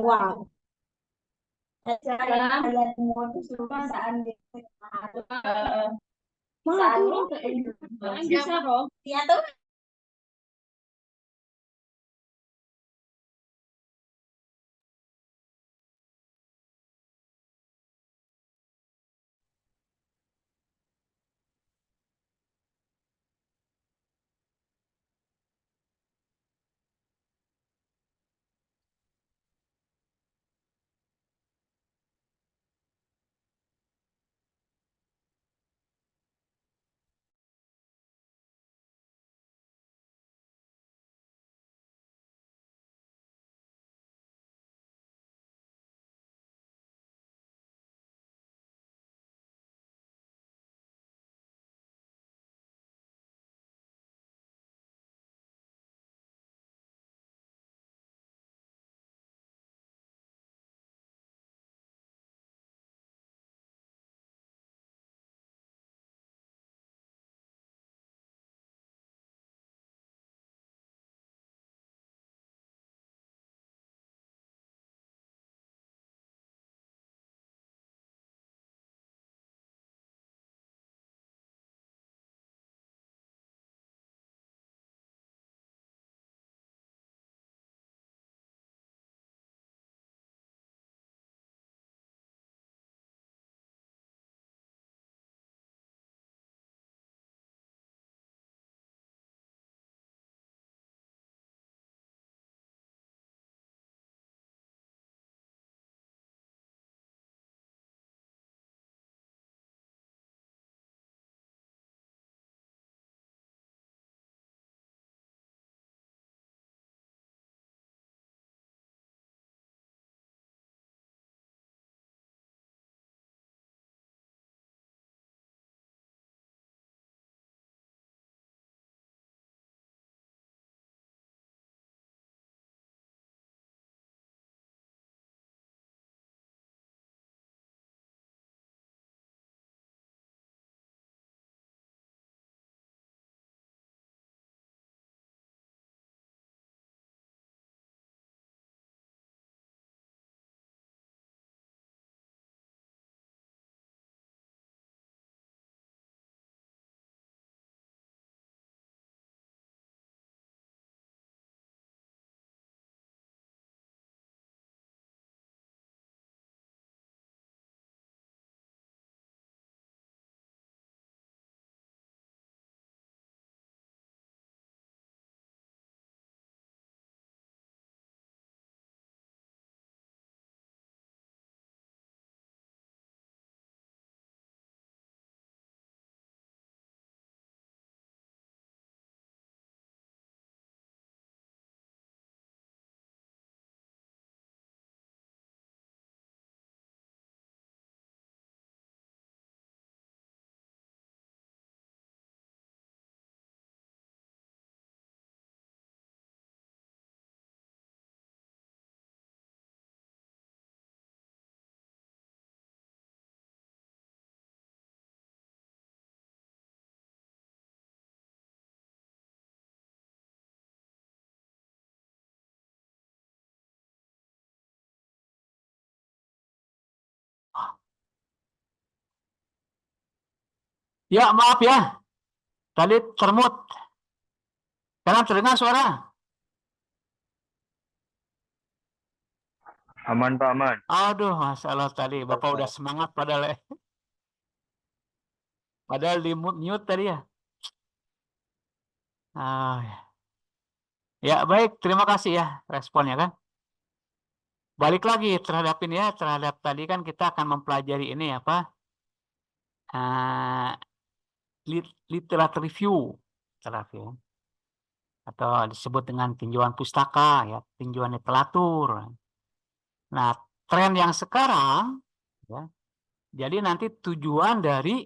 Wow. Sekarang kalian semua tuh suka seandainya bisa dong. Iya tuh. Ya, maaf ya. Tadi termut. Sekarang terdengar suara. Aman Pak, aman. Aduh, masalah tadi. Bapak udah semangat padahal ya. Padahal di mute tadi ya. Ah, ya, baik. Terima kasih ya responnya kan. Balik lagi terhadap ini ya. Terhadap tadi kan kita akan mempelajari ini apa. Uh, literature review. Literature. Atau disebut dengan tinjauan pustaka ya. Tinjauan literatur. Nah, tren yang sekarang ya. Jadi nanti tujuan dari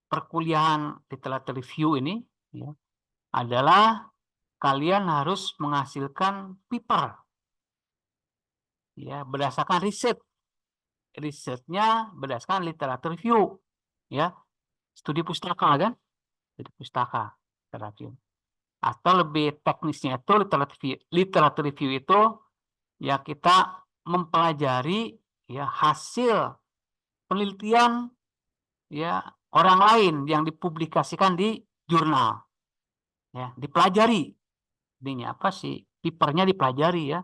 perkuliahan literature review ini ya, adalah kalian harus menghasilkan paper ya berdasarkan risetnya berdasarkan literature review ya, studi pustaka kan. jadi pustaka literatur review. Atau lebih teknisnya itu literatur review itu ya kita mempelajari ya hasil penelitian ya orang lain yang dipublikasikan di jurnal, ya dipelajari, ini apa sih papernya dipelajari ya,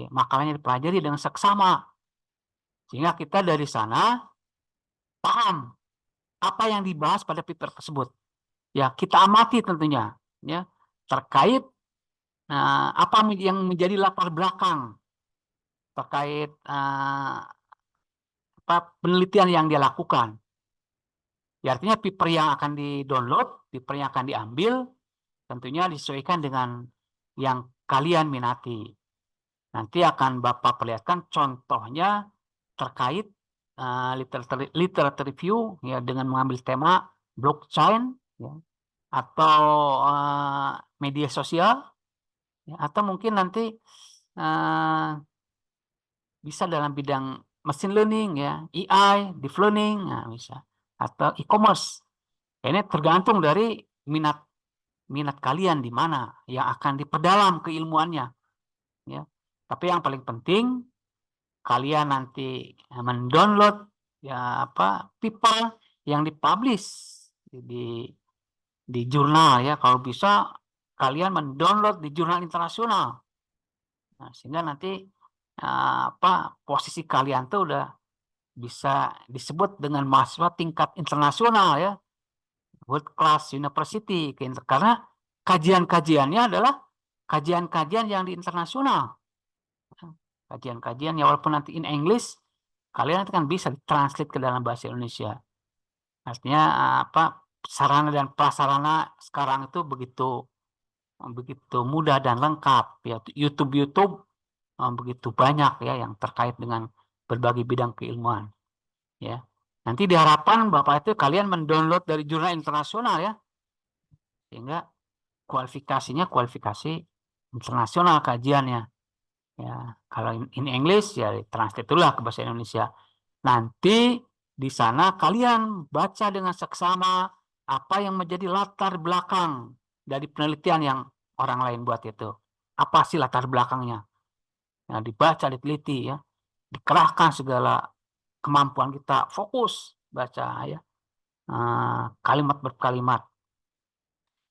makalahnya dipelajari dengan seksama, sehingga kita dari sana paham apa yang dibahas pada paper tersebut. Ya kita amati tentunya ya terkait apa yang menjadi latar belakang terkait penelitian yang dia lakukan. Ya, artinya paper yang akan di-download, paper yang akan diambil, tentunya disesuaikan dengan yang kalian minati. Nanti akan Bapak perlihatkan contohnya terkait literatur review ya dengan mengambil tema blockchain ya, atau media sosial ya, atau mungkin nanti bisa dalam bidang machine learning ya, AI, deep learning, nah, bisa atau e-commerce. Ini tergantung dari minat kalian di mana yang akan diperdalam keilmuannya ya. Tapi yang paling penting kalian nanti mendownload ya paper yang dipublish di jurnal ya, kalau bisa kalian mendownload di jurnal internasional. Nah, sehingga nanti posisi kalian tuh udah bisa disebut dengan mahasiswa tingkat internasional ya, world class university, karena kajian-kajiannya adalah kajian-kajian yang di internasional, kajian-kajian ya walaupun nanti in English, kalian nanti kan bisa ditranslate ke dalam bahasa Indonesia. Artinya sarana dan prasarana sekarang itu begitu mudah dan lengkap ya, YouTube begitu banyak ya yang terkait dengan berbagai bidang keilmuan ya. Nanti diharapkan Bapak itu kalian mendownload dari jurnal internasional ya, sehingga kualifikasinya kualifikasi internasional kajiannya ya. Kalau in English ya translate dulu ke bahasa Indonesia. Nanti di sana kalian baca dengan seksama apa yang menjadi latar belakang dari penelitian yang orang lain buat itu. Apa sih latar belakangnya? Nah, dibaca, diteliti ya, dikerahkan segala kemampuan kita, fokus baca ya, kalimat berkalimat.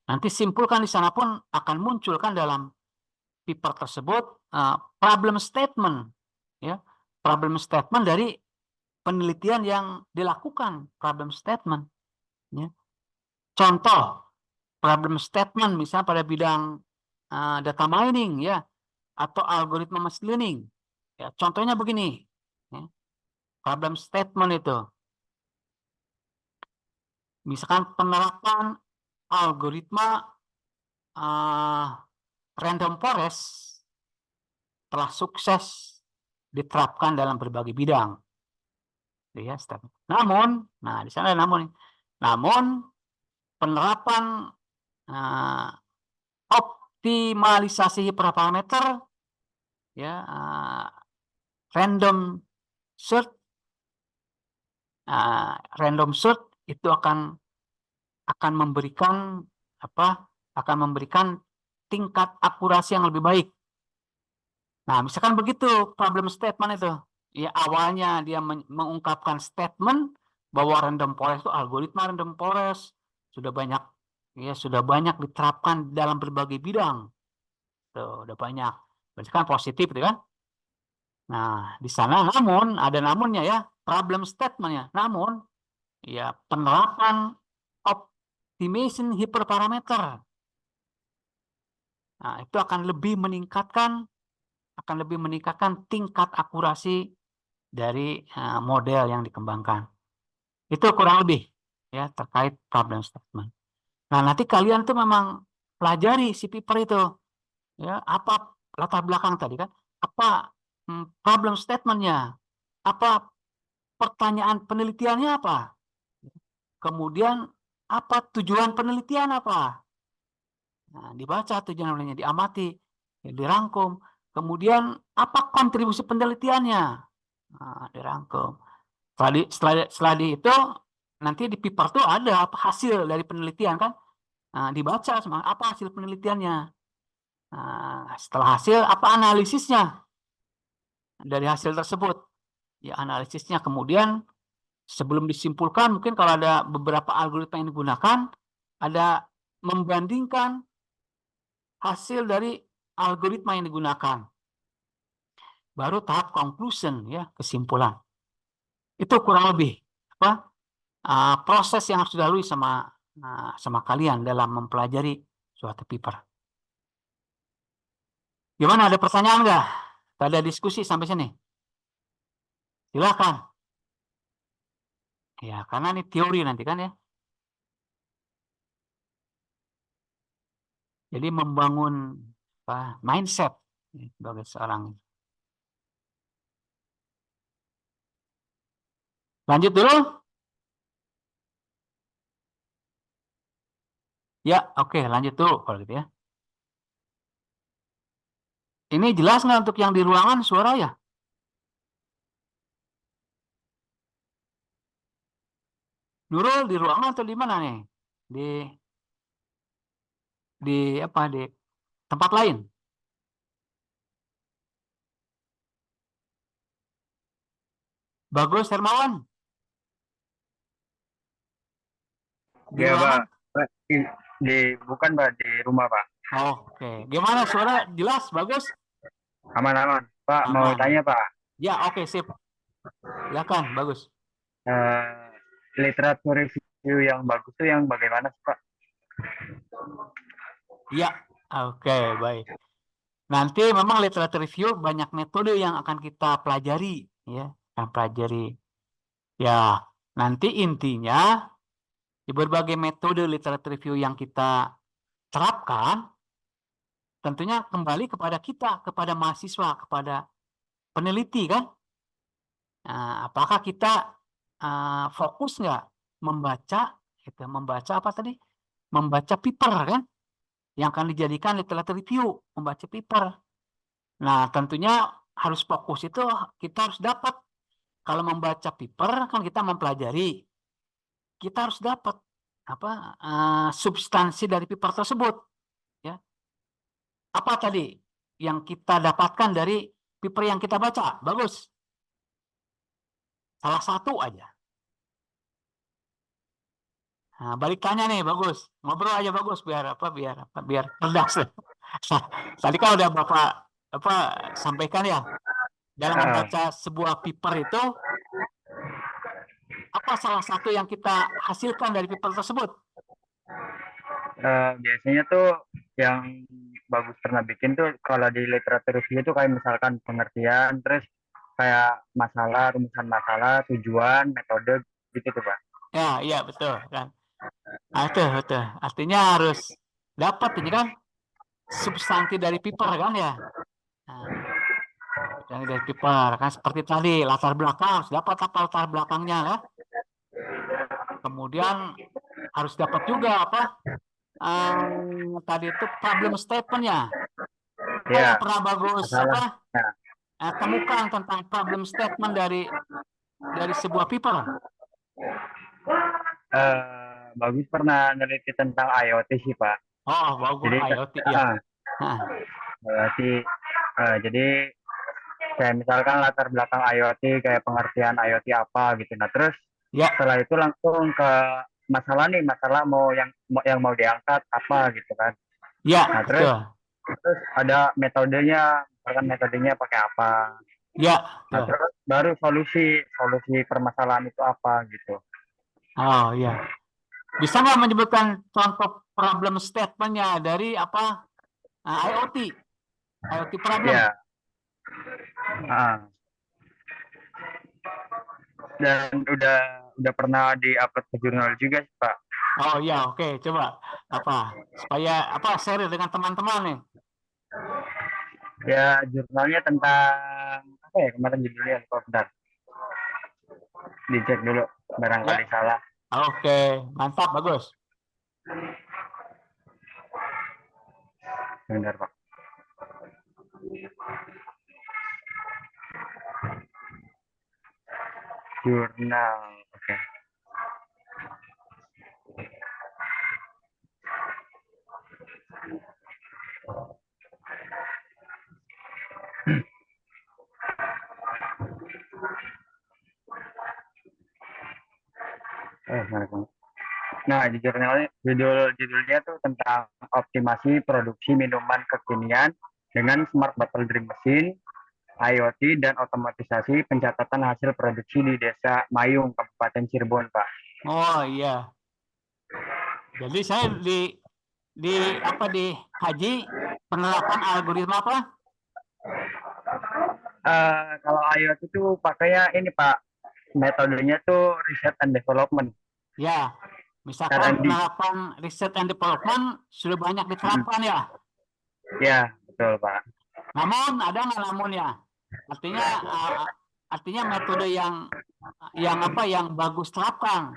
Nanti simpulkan di sana pun akan munculkan dalam paper tersebut problem statement ya, problem statement dari penelitian yang dilakukan, problem statement ya. Contoh problem statement misalnya pada bidang data mining ya, atau algoritma machine learning ya, contohnya begini ya. Problem statement itu misalkan penerapan algoritma random forest telah sukses diterapkan dalam berbagai bidang ya. Namun di sana namun penerapan optimalisasi hiperparameter ya, random search itu akan memberikan tingkat akurasi yang lebih baik. Nah, misalkan begitu problem statement itu. Ya, awalnya dia mengungkapkan statement bahwa random forest itu algoritma random forest sudah banyak diterapkan dalam berbagai bidang. Tuh, udah banyak. Berarti kan positif itu kan? Nah, di sana namun ada namunnya ya, problem statementnya. Namun ya penerapan optimization hyperparameter. Nah, itu akan lebih meningkatkan tingkat akurasi dari model yang dikembangkan. Itu kurang lebih ya terkait problem statement. Nah, nanti kalian tuh memang pelajari si paper itu. Ya, apa latar belakang tadi kan? Apa problem statementnya? Apa pertanyaan penelitiannya apa? Kemudian apa tujuan penelitian apa? Nah, dibaca tujuan penelitiannya, diamati, dirangkum. Kemudian apa kontribusi penelitiannya? Nah, dirangkum. Setelah itu nanti di paper tuh ada apa hasil dari penelitian kan. Nah, dibaca semua apa hasil penelitiannya. Nah, setelah hasil apa analisisnya dari hasil tersebut. Ya, analisisnya kemudian sebelum disimpulkan mungkin kalau ada beberapa algoritma yang digunakan, ada membandingkan hasil dari algoritma yang digunakan. Baru tahap conclusion ya, kesimpulan. Itu kurang lebih apa proses yang harus dilalui sama kalian dalam mempelajari suatu paper. Gimana, ada pertanyaan nggak? Ada diskusi sampai sini? Silakan. Ya, karena ini teori nanti kan ya. Jadi membangun mindset sebagai seorang. Lanjut dulu? Ya, oke, lanjut dulu kalau gitu ya. Ini jelas nggak untuk yang di ruangan suara ya? Nurul di ruangan atau di mana nih? Di apa di tempat lain? Bagus Hermawan di Ya, ruangan? Pak. Bukan, Pak, di rumah, Pak. Oke, gimana suara jelas bagus? Aman-aman. Pak, mau Aman ya. tanya, Pak. Ya, oke, sip. Silakan, bagus. Eh, literatur review yang bagus tuh yang bagaimana sih, Pak? Ya, oke, baik. Nanti memang literatur review banyak metode yang akan kita pelajari, ya, akan pelajari. Ya, nanti intinya di berbagai metode literatur review yang kita terapkan, tentunya kembali kepada kita, kepada mahasiswa, kepada peneliti kan. Nah, apakah kita fokus nggak membaca, gitu, membaca apa tadi? Membaca paper kan, yang akan dijadikan literatur review, membaca paper. Nah, tentunya harus fokus itu kita harus dapat. Kalau membaca paper kan kita mempelajari, kita harus dapat apa substansi dari paper tersebut. Ya, apa tadi yang kita dapatkan dari paper yang kita baca? Bagus. Salah satu aja. Nah, balik tanya nih, bagus. Ngobrol aja bagus biar cerdas. Tadi kan udah Bapak apa sampaikan ya, dalam Ah, membaca sebuah paper itu apa salah satu yang kita hasilkan dari paper tersebut? biasanya tuh yang bagus pernah bikin tuh kalau di literatur review tuh kayak misalkan pengertian, terus kayak masalah, rumusan masalah, tujuan, metode gitu tuh, Pak. Ya, iya betul kan. Nah, itu betul. Artinya harus dapat ini kan substansi dari paper kan ya. Nah, yang dari paper kan seperti tadi latar belakang harus dapat apa latar belakangnya ya. Kemudian harus dapat juga apa tadi itu problem statement-nya. Apa yang Ya, pernah bagus masalah. apa Nah, temukan tentang problem statement dari sebuah paper? bagus pernah neliti tentang IoT sih, Pak. Oh, bagus Jadi, IoT ya. Nah, berarti jadi kayak misalkan latar belakang IoT, kayak pengertian IoT apa gitu. Nah, terus ya, setelah itu langsung ke masalah nih, masalah mau diangkat apa gitu kan. ya Nah, terus betul. ada metodenya, misalkan metodenya pakai apa. Ya, Nah, betul. terus baru solusi permasalahan itu apa gitu. Oh, ya. Bisa nggak menyebutkan contoh problem statement-nya dari apa IoT, IoT problem? Ya, ah. Dan udah pernah di-upload ke jurnal juga sih, Pak. Oh iya, oke, coba apa supaya apa share dengan teman-teman nih. Ya, jurnalnya tentang apa ya kemarin judulnya, lupa, bentar. Dicek dulu, barangkali Ya, salah. oke, mantap, bagus. Bentar, Pak. Jurnal, oke. menarik banget. Nah, judulnya tuh tentang optimasi produksi minuman kekinian dengan smart bottle drink machine, IoT, dan otomatisasi pencatatan hasil produksi di Desa Mayung, Kabupaten Cirebon, Pak. Oh iya. Jadi saya di Haji penerapan algoritma apa? Kalau IoT itu pakainya ini, Pak, metodenya tuh research and development, Ya, misalkan R&D. penerapan research and development sudah banyak diterapkan ya. Ya, betul, Pak. Namun ada nggak namun ya? Artinya metode yang bagus terapkan.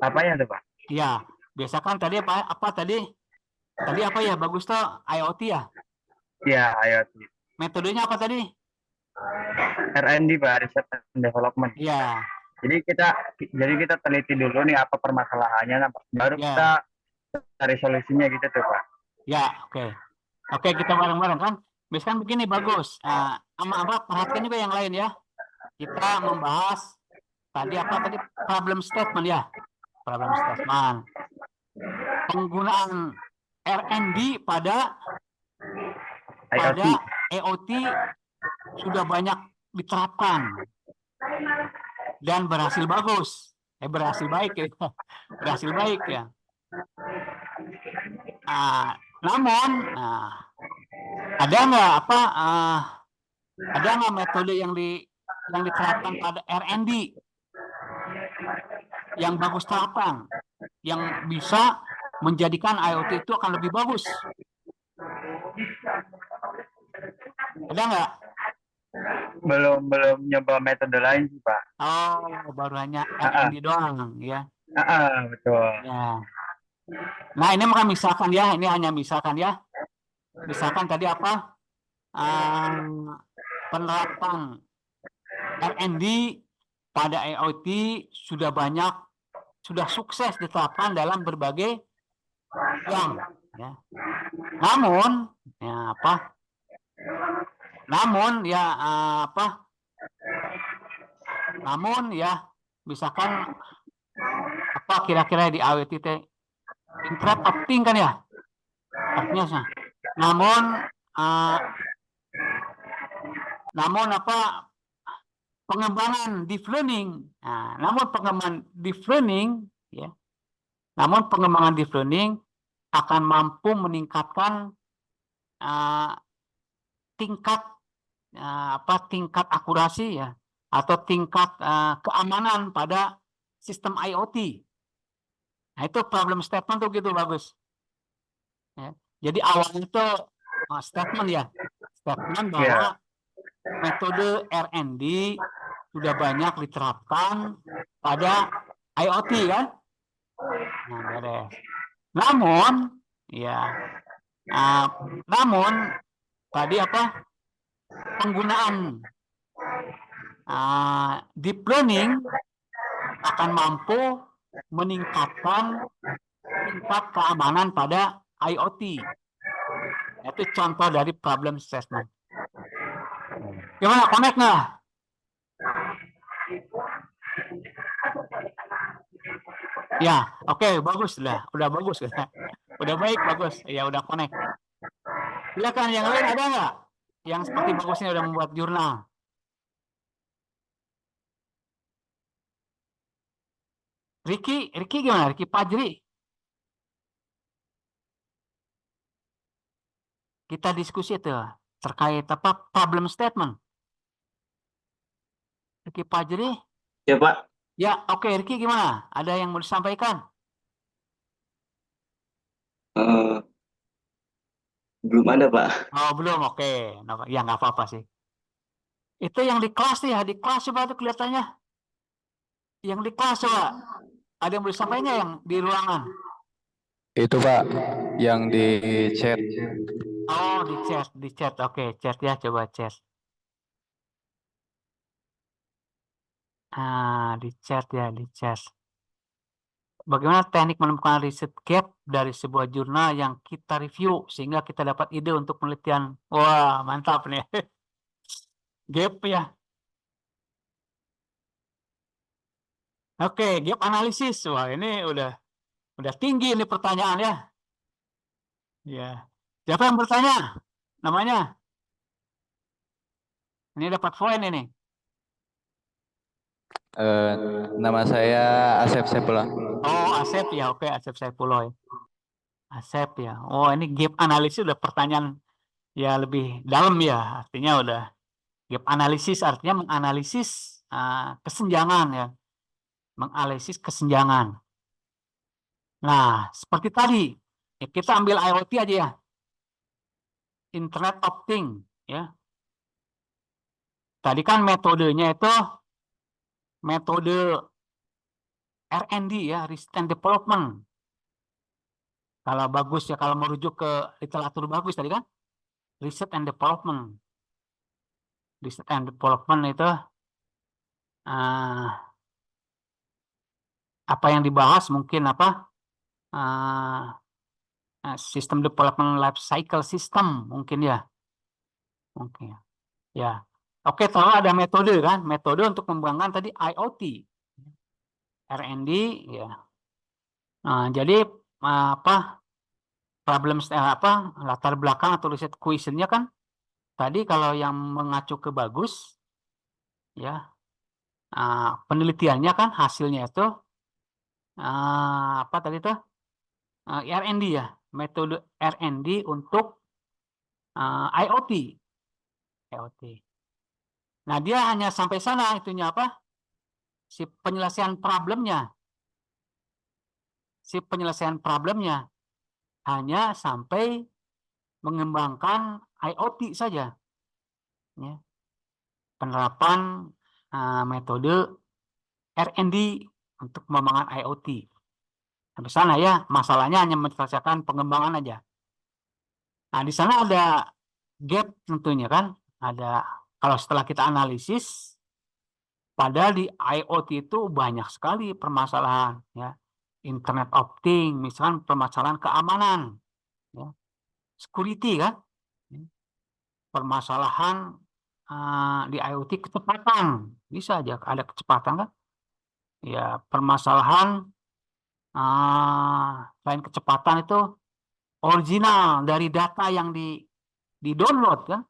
Apanya tuh, Pak? Ya, biasakan tadi apa tadi? Tadi apa ya bagus tuh IoT ya? Ya, IoT. Metodenya apa tadi? R&D, Pak, research and development. Ya, Jadi kita teliti dulu nih apa permasalahannya, nah, baru Ya. kita cari solusinya gitu tuh, Pak. ya, oke. Oke, kita bareng-bareng kan. Misalkan begini bagus. Perhatikan juga yang lain ya. Kita membahas tadi problem statement ya. Problem statement. Penggunaan R&D pada IoT. IoT sudah banyak diterapkan dan berhasil bagus. Berhasil baik ya. Berhasil baik ya. Namun ada nggak metode yang diterapkan pada R&D yang bagus terapkan, yang bisa menjadikan IoT itu akan lebih bagus? Ada nggak? Belum nyoba metode lain sih, Pak. Oh, baru hanya R&D doang ya. Betul. Ya. Nah, ini misalkan ya, ini hanya misalkan ya. Misalkan tadi apa? Penerapan R&D pada IoT sudah sukses diterapkan dalam berbagai bidang. Ya. Namun misalkan apa kira-kira di IoT Internet of Things kan ya? Artinya, namun pengembangan deep learning. Pengembangan deep learning akan mampu meningkatkan tingkat akurasi ya atau tingkat keamanan pada sistem IoT. Nah, itu problem statement tuh gitu bagus. Ya. Jadi awalnya itu statement bahwa metode R&D sudah banyak diterapkan pada IoT kan. Nah, beres. Namun tadi penggunaan deep learning akan mampu meningkatkan tingkat keamanan pada IoT. Itu contoh dari problem statement. Gimana, connect nggak? Ya, oke, bagus lah. Udah bagus. Udah baik, bagus. Ya, udah connect. Silakan, yang lain ada nggak? Yang seperti bagusnya udah membuat jurnal. Ricky gimana? Ricky Pajri. Kita diskusi itu terkait problem statement. Ricky Pajri. Ya, Pak. Ya, oke, Ricky gimana? Ada yang mau disampaikan? Belum ada, Pak. Oh, belum. Oke. Ya, nggak apa-apa sih. Itu yang di kelas ya. Di kelas coba tuh kelihatannya. Yang di kelas coba. Ada yang mau disampaikan yang di ruangan? Itu, Pak, yang di chat. Oh, di chat. Oke, chat ya, coba chat. Di chat ya, di chat. Bagaimana teknik menemukan riset gap dari sebuah jurnal yang kita review sehingga kita dapat ide untuk penelitian. Wah, mantap nih. Gap ya. Oke, gap analisis. Wah, ini udah tinggi ini pertanyaan ya. Ya. Siapa yang bertanya? Namanya? Ini dapat poin ini. Eh, nama saya Asep Saipullah. Oh, Asep ya. Oke, Asep Saipullah. Asep ya. Oh, ini gap analisis udah pertanyaan ya lebih dalam ya. Artinya udah gap analisis artinya menganalisis kesenjangan ya. Menganalisis kesenjangan. Nah, seperti tadi, ya kita ambil IoT aja ya. Internet of Things ya. Tadi kan metodenya itu metode R&D ya, Research and Development. Kalau bagus ya, kalau merujuk ke literatur bagus tadi kan, Research and Development. Research and Development itu apa yang dibahas mungkin apa sistem development life cycle system mungkin ya, mungkin ya. Oke, kalau ada metode kan, metode untuk mengembangkan tadi IoT, R&D ya. Nah, jadi apa problem latar belakang atau riset questionnya kan tadi kalau yang mengacu ke bagus ya penelitiannya kan hasilnya itu apa tadi tuh R&D ya, metode R&D untuk IoT. Nah, dia hanya sampai sana itunya apa? Si penyelesaian problemnya hanya sampai mengembangkan IoT saja. Ya. Penerapan metode R&D untuk pengembangan IoT. Sampai sana ya, masalahnya hanya menyelesaikan pengembangan aja. Nah, di sana ada gap tentunya kan. Ada, kalau setelah kita analisis, padahal di IoT itu banyak sekali permasalahan. Ya. Internet of Things, misalkan permasalahan keamanan. Ya. Security kan. Permasalahan di IoT kecepatan. Bisa aja ada kecepatan kan. Ya, permasalahan selain kecepatan itu original dari data yang di-download kan.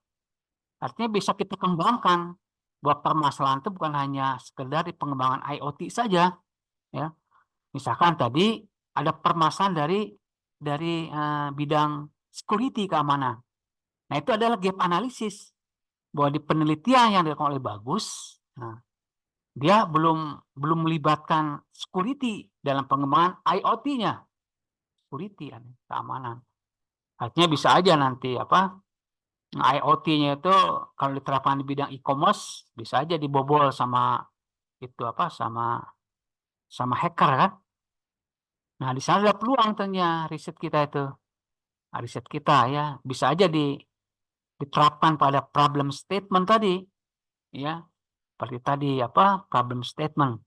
Artinya bisa kita kembangkan buat permasalahan itu bukan hanya sekedar di pengembangan IoT saja ya. Misalkan tadi ada permasalahan dari bidang security keamanan. Nah, itu adalah gap analisis bahwa di penelitian yang dilakukan oleh Bagus, dia belum melibatkan security dalam pengembangan IoT-nya. Security keamanan. Artinya bisa aja nanti IoT-nya itu kalau diterapkan di bidang e-commerce bisa aja dibobol sama itu sama hacker kan. Nah, di sana ada peluang ternyata riset kita itu. Riset kita ya bisa aja diterapkan pada problem statement tadi ya. Seperti tadi problem statement.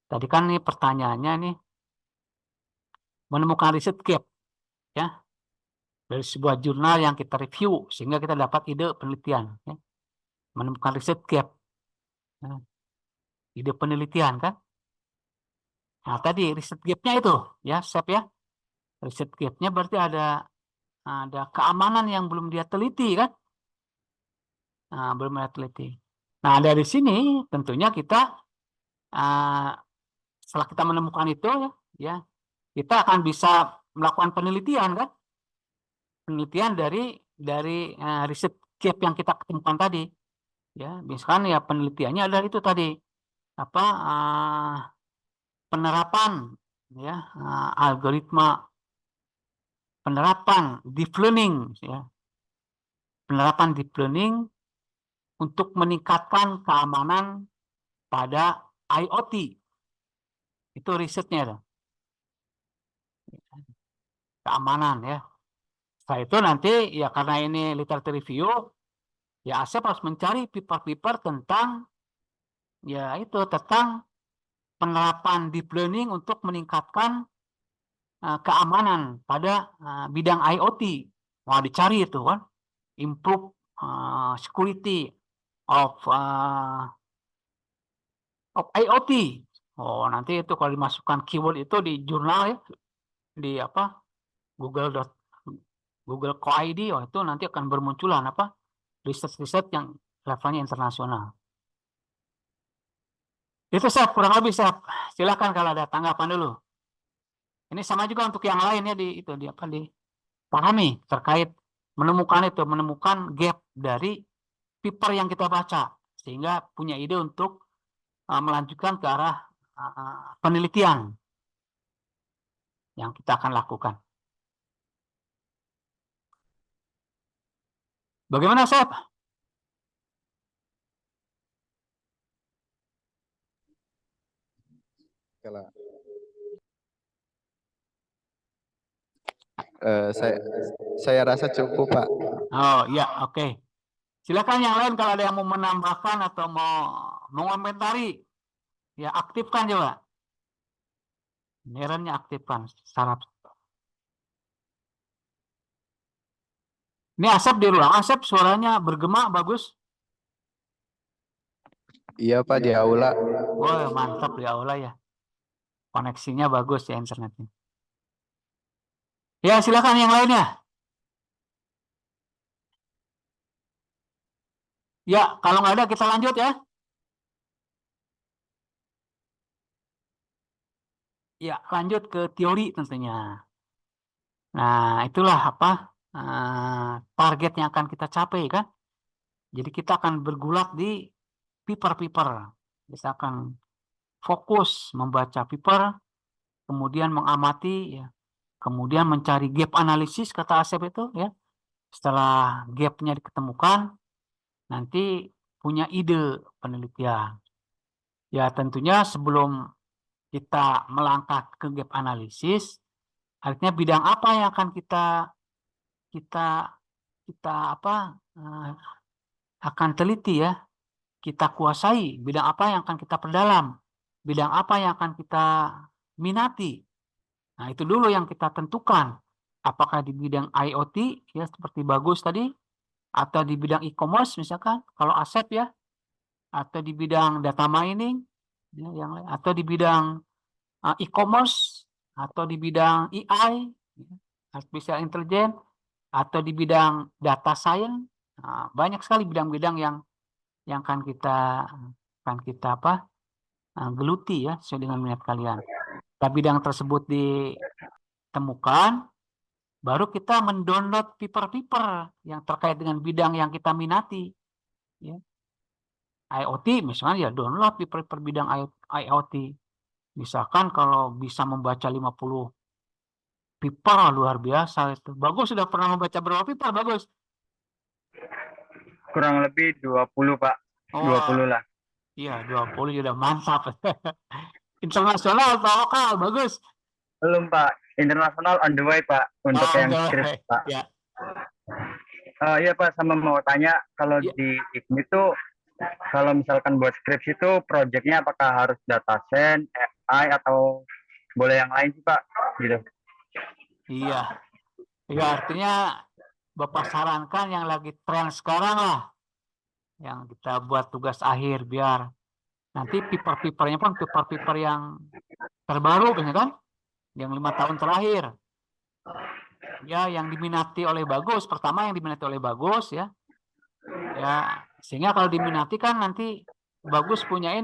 Tadi kan nih pertanyaannya nih menemukan riset gap ya dari sebuah jurnal yang kita review sehingga kita dapat ide penelitian ya. Menemukan riset gap ya. Ide penelitian kan. Nah, tadi riset gap-nya itu ya, Sep ya. Riset gap-nya berarti ada keamanan yang belum dia teliti kan. Nah, belum dia teliti. Nah, dari sini tentunya kita setelah kita menemukan itu ya kita akan bisa melakukan penelitian kan. Penelitian dari riset gap yang kita ketemukan tadi. Ya, misalkan ya penelitiannya adalah itu tadi penerapan ya algoritma penerapan deep learning ya. Penerapan deep learning untuk meningkatkan keamanan pada IoT. Itu risetnya loh. Keamanan ya. Setelah itu nanti ya karena ini literatur review ya Asep harus mencari paper-paper tentang ya itu tentang penerapan deep learning untuk meningkatkan keamanan pada bidang IoT. Wah, dicari itu kan, improve security of IoT. Oh, nanti itu kalau dimasukkan keyword itu di jurnal ya, di apa Google Co-id, oh itu nanti akan bermunculan apa riset-riset yang levelnya internasional. Itu Chef, kurang lebih Chef. Silakan kalau ada tanggapan dulu. Ini sama juga untuk yang lain ya, di apa dipahami terkait menemukan gap dari paper yang kita baca sehingga punya ide untuk melanjutkan ke arah penelitian yang kita akan lakukan. Bagaimana, Chef? Kalau saya rasa cukup, Pak. Oh iya, oke. Silakan yang lain kalau ada yang mau menambahkan atau mau mengomentari, ya aktifkan coba. Nerennya aktifkan. Syarat. Ini Asep di ruang. Asep suaranya bergema bagus. Iya, Pak, di aula. Wah, mantap di aula ya. Koneksinya bagus ya internetnya. Ya, silakan yang lainnya. Ya, kalau nggak ada kita lanjut ya. Ya, lanjut ke teori tentunya. Nah, itulah apa target yang akan kita capai kan. Jadi kita akan bergulat di paper. Kita akan fokus membaca paper, kemudian mengamati, ya, kemudian mencari gap analisis kata Asep itu ya. Setelah gapnya diketemukan, nanti punya ide penelitian. Ya tentunya sebelum kita melangkah ke gap analisis, artinya bidang apa yang akan kita akan teliti ya, kita kuasai, bidang apa yang akan kita perdalam, bidang apa yang akan kita minati. Nah, itu dulu yang kita tentukan. Apakah di bidang IoT ya seperti Bagus tadi, atau di bidang e-commerce misalkan kalau Asep ya, atau di bidang data mining ya, yang lain, atau di bidang e-commerce, atau di bidang AI, ya, artificial intelligence, atau di bidang data science. Nah, banyak sekali bidang-bidang yang akan kita geluti ya sesuai dengan minat kalian. Tapi bidang tersebut ditemukan, baru kita mendownload paper-paper yang terkait dengan bidang yang kita minati. Ya. IoT misalnya ya download paper bidang IoT. Misalkan kalau bisa membaca 50 paper luar biasa itu. Bagus sudah pernah membaca berapa paper Bagus? Kurang lebih 20 Pak. Oh, 20 lah. Iya 20 sudah mantap. Internasional atau lokal Bagus? Belum Pak. Internasional on the way Pak. Untuk yang script Pak. Ya. Iya Pak, sama mau tanya kalau Ya. di IKMI itu kalau misalkan buat skripsi itu proyeknya apakah harus data science, AI atau boleh yang lain sih Pak? Gitu. Iya. Ya artinya Bapak sarankan yang lagi tren sekarang lah. Yang kita buat tugas akhir biar nanti paper-papernya pun paper-paper yang terbaru kan? Yang 5 tahun terakhir. Ya, yang diminati oleh Bagus, pertama yang diminati oleh Bagus ya. Ya, sehingga kalau diminati kan nanti Bagus punya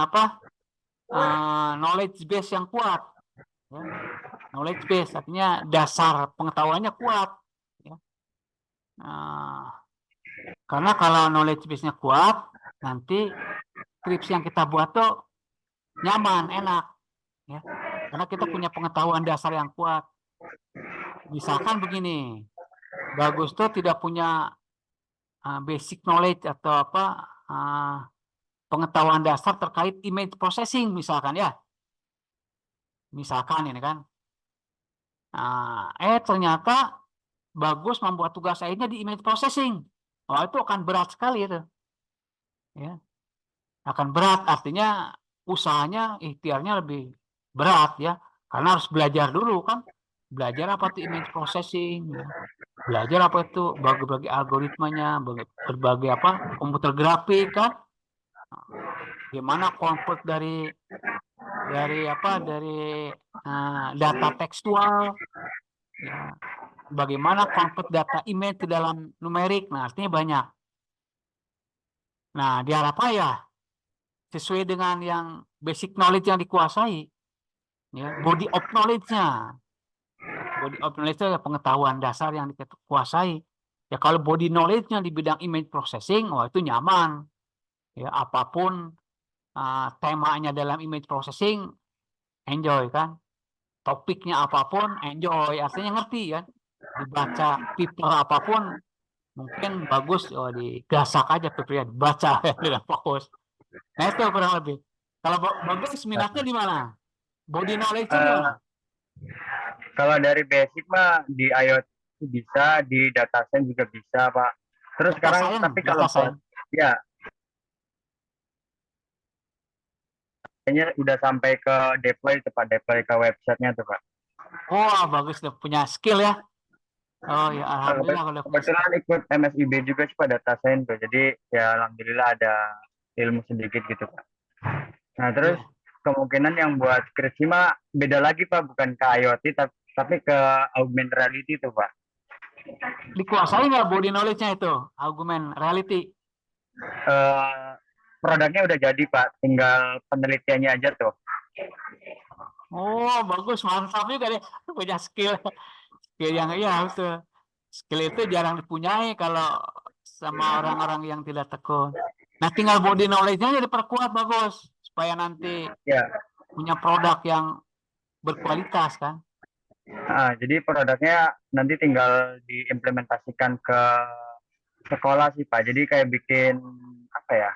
apa? Knowledge base yang kuat. Ya. Knowledge base artinya dasar pengetahuannya kuat. Ya. Karena kalau knowledge base-nya kuat, nanti skripsi yang kita buat tuh nyaman, enak. Ya. Karena kita punya pengetahuan dasar yang kuat. Misalkan begini, Bagus tuh tidak punya basic knowledge atau pengetahuan dasar terkait image processing misalkan ya. Misalkan ini kan. Ternyata Bagus membuat tugas akhirnya di image processing. Oh, itu akan berat sekali itu. Ya. Akan berat, artinya usahanya, ikhtiarnya lebih berat ya. Karena harus belajar dulu kan. Belajar apa itu image processing, ya. Belajar apa itu berbagai algoritmanya, berbagai komputer grafik kan. Gimana konvert dari dari data tekstual, ya, bagaimana convert data image ke dalam numerik. Nah, artinya banyak. Nah, diharap ya sesuai dengan yang basic knowledge yang dikuasai, ya, body of knowledge-nya. Body of knowledge itu pengetahuan dasar yang dikuasai. Ya, kalau body knowledge-nya di bidang image processing, wah itu nyaman. Ya, apapun temanya dalam image processing, enjoy kan. Topiknya apapun, enjoy. Artinya ngerti kan. Dibaca paper apapun, mungkin bagus, digasak aja papernya, dibaca ya, dengan fokus. Nah itu kurang lebih. Kalau bagus minatnya di mana? Body knowledge-nya di mana? Kalau dari basic mah di IoT bisa, di data science juga bisa, Pak. Terus Data sekarang science, tapi data kalau science. ya kayaknya udah sampai ke deploy ke websitenya tuh, Pak. Oh, bagus deh, punya skill ya. Oh ya, alhamdulillah kalau punya skill. Kebetulan ikut MSIB juga sih Pak, data science tuh. Jadi ya alhamdulillah ada ilmu sedikit gitu, Pak. Nah, terus Iya. kemungkinan yang buat skripsi mah beda lagi, Pak, bukan ke IoT tapi ke augmented reality tuh, Pak. Dikuasai nggak body knowledge-nya itu, augmented reality? Produknya udah jadi, Pak, tinggal penelitiannya aja tuh. Oh, bagus, mantap juga deh, punya skill yang iya betul. Skill itu jarang dipunyai kalau sama orang-orang yang tidak tekun. Nah, tinggal body knowledge-nya diperkuat bagus supaya nanti Ya, punya produk yang berkualitas kan. jadi produknya nanti tinggal diimplementasikan ke sekolah sih, Pak. Jadi kayak bikin apa ya?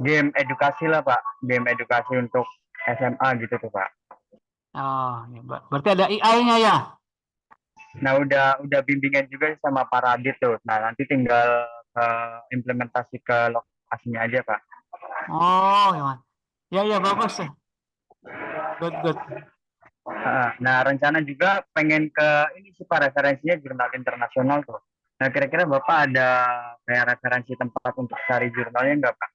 Game edukasi lah, Pak. Game edukasi untuk SMA gitu tuh, Pak. Oh, ya, berarti ada AI-nya ya? Nah, udah bimbingan juga sama Pak Radit tuh. Nah, nanti tinggal implementasi ke lokasinya aja, Pak. Oh, gimana? Ya, bagus ya. Good. Nah, rencana juga pengen ke ini sih, Pak, referensinya jurnal internasional tuh. Nah, kira-kira Bapak ada kayak referensi tempat untuk cari jurnalnya nggak, Pak?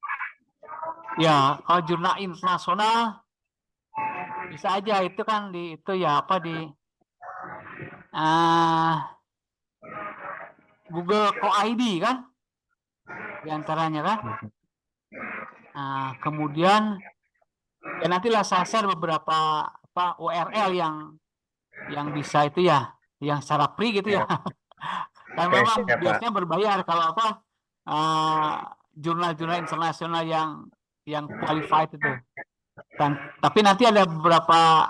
Ya, kalau jurnal internasional bisa aja itu kan itu ya apa di Google Co-ID kan, diantaranya kan. Kemudian ya nantilah saya share beberapa URL yang bisa itu ya, yang secara free gitu ya. Dan Oke, memang siap, Pak. biasanya berbayar kalau jurnal-jurnal internasional yang qualified itu. Tapi nanti ada beberapa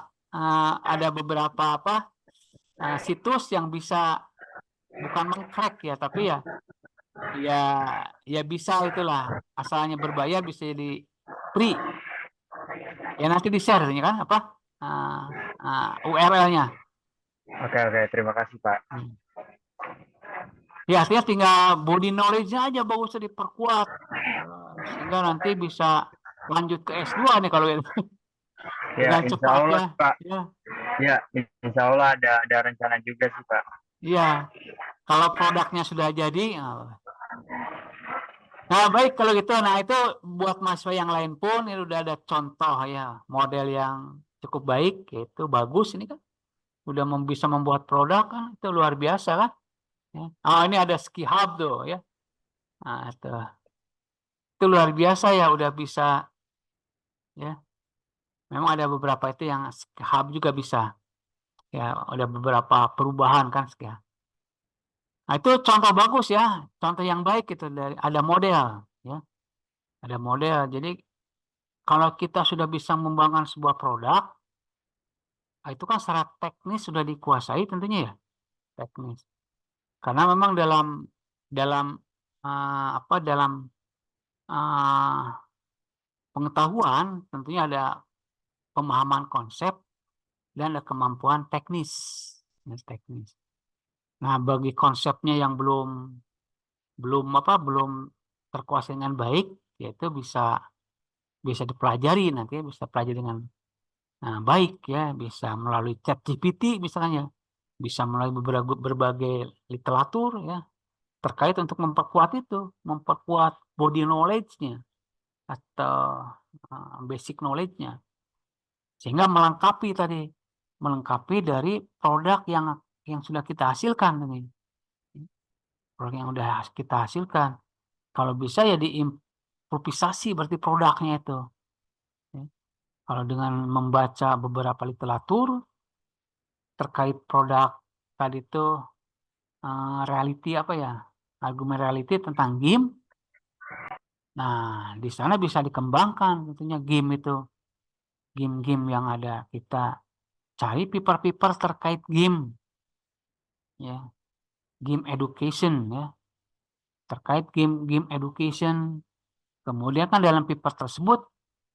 situs yang bisa bukan mengcrack ya, tapi ya bisa itulah, asalnya berbayar bisa jadi free. Ya nanti di-share kan URL-nya. Oke, terima kasih, Pak. Ya, artinya tinggal body knowledge-nya aja bagusnya diperkuat. Sehingga nanti bisa lanjut ke S2 nih kalau itu. Ya, Dengan insya cepat Allah, ya. Pak. Ya. Ya, insya Allah ada rencana juga sih, Pak. Iya. Kalau produknya sudah jadi. Nah, baik kalau gitu. Nah, itu buat mahasiswa yang lain pun ini udah ada contoh ya, model yang cukup baik, yaitu bagus ini kan. Udah bisa membuat produk kan, itu luar biasa kan. Ya. Oh, ini ada Ski Hub tuh ya. Nah, itu luar biasa ya, udah bisa ya. Memang ada beberapa itu yang Ski Hub juga bisa. Ya, ada beberapa perubahan kan ya. Nah, itu contoh bagus ya, contoh yang baik itu dari ada model ya. Ada model. Jadi kalau kita sudah bisa membangun sebuah produk, itu kan secara teknis sudah dikuasai tentunya ya, teknis. Karena memang dalam dalam pengetahuan tentunya ada pemahaman konsep dan ada kemampuan teknis. Nah, bagi konsepnya yang belum terkuasai dengan baik, yaitu bisa dipelajari nanti, bisa pelajari dengan baik ya, bisa melalui ChatGPT misalnya, bisa melalui berbagai literatur ya terkait untuk memperkuat body knowledge-nya atau basic knowledge-nya. Sehingga melengkapi dari produk yang sudah kita hasilkan ini. Produk yang sudah kita hasilkan. Kalau bisa ya diimprovisasi berarti produknya itu. Kalau dengan membaca beberapa literatur terkait produk tadi itu reality apa ya? Argumen reality tentang game. Nah, di sana bisa dikembangkan tentunya game itu. Game-game yang ada, kita cari paper-paper terkait game, ya, game education, ya, terkait game education. Kemudian kan dalam paper tersebut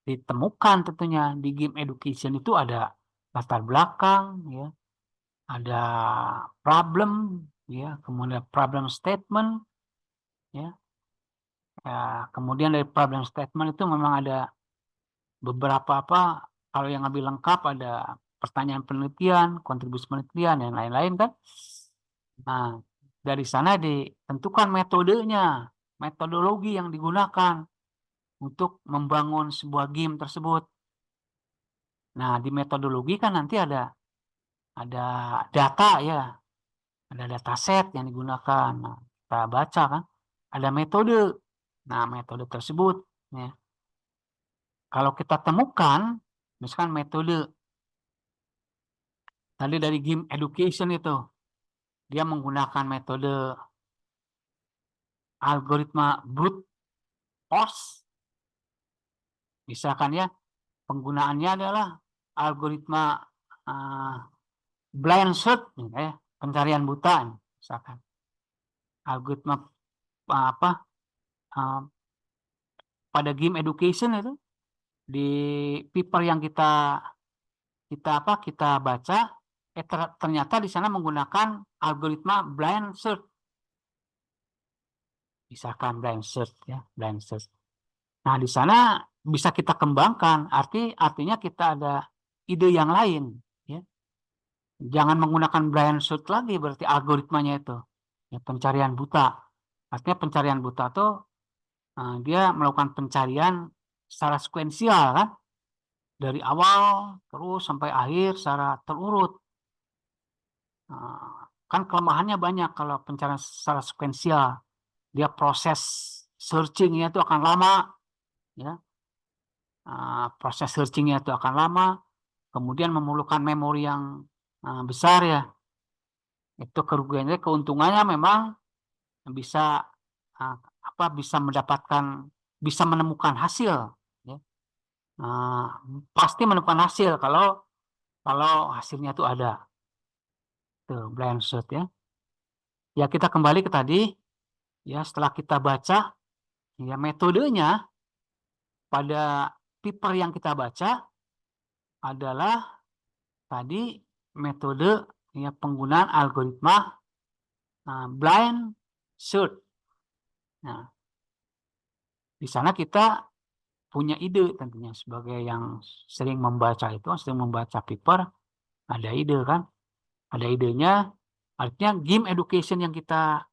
ditemukan tentunya di game education itu ada latar belakang, ya, ada problem, ya, kemudian problem statement, ya. Ya, kemudian dari problem statement itu memang ada beberapa kalau yang lebih lengkap ada pertanyaan penelitian, kontribusi penelitian, dan lain-lain kan. Nah, dari sana ditentukan metodenya, metodologi yang digunakan untuk membangun sebuah game tersebut. Nah, di metodologi kan nanti ada data ya, ada dataset yang digunakan. Nah, kita baca kan, ada metode. Nah, metode tersebut, ya, kalau kita temukan, misalkan metode tadi dari game education itu, dia menggunakan metode algoritma brute force, misalkan ya, penggunaannya adalah algoritma blind search, pencarian buta, misalkan algoritma pada game education itu di paper yang kita baca, ternyata di sana menggunakan algoritma blind search, misalkan blind search, ya, blind search. Nah, di sana bisa kita kembangkan, artinya kita ada ide yang lain, ya. Jangan menggunakan blind search lagi, berarti algoritmanya itu, ya, pencarian buta. Artinya pencarian buta itu dia melakukan pencarian secara sekuensial kan, dari awal terus sampai akhir secara terurut. Kan kelemahannya banyak kalau pencarian secara sekuensial, dia proses searchingnya itu akan lama, ya. Proses searchingnya itu akan lama, kemudian memerlukan memori yang besar, ya. Itu kerugiannya, keuntungannya memang bisa bisa menemukan hasil, ya. Pasti menemukan hasil kalau hasilnya itu ada. Tuh, blind search, ya. Ya, kita kembali ke tadi, ya, setelah kita baca, ya, metodenya pada paper yang kita baca adalah tadi metode, ya, penggunaan algoritma blind search. Nah, di sana kita punya ide tentunya sebagai yang sering membaca paper, ada ide kan, ada idenya, artinya game education yang kita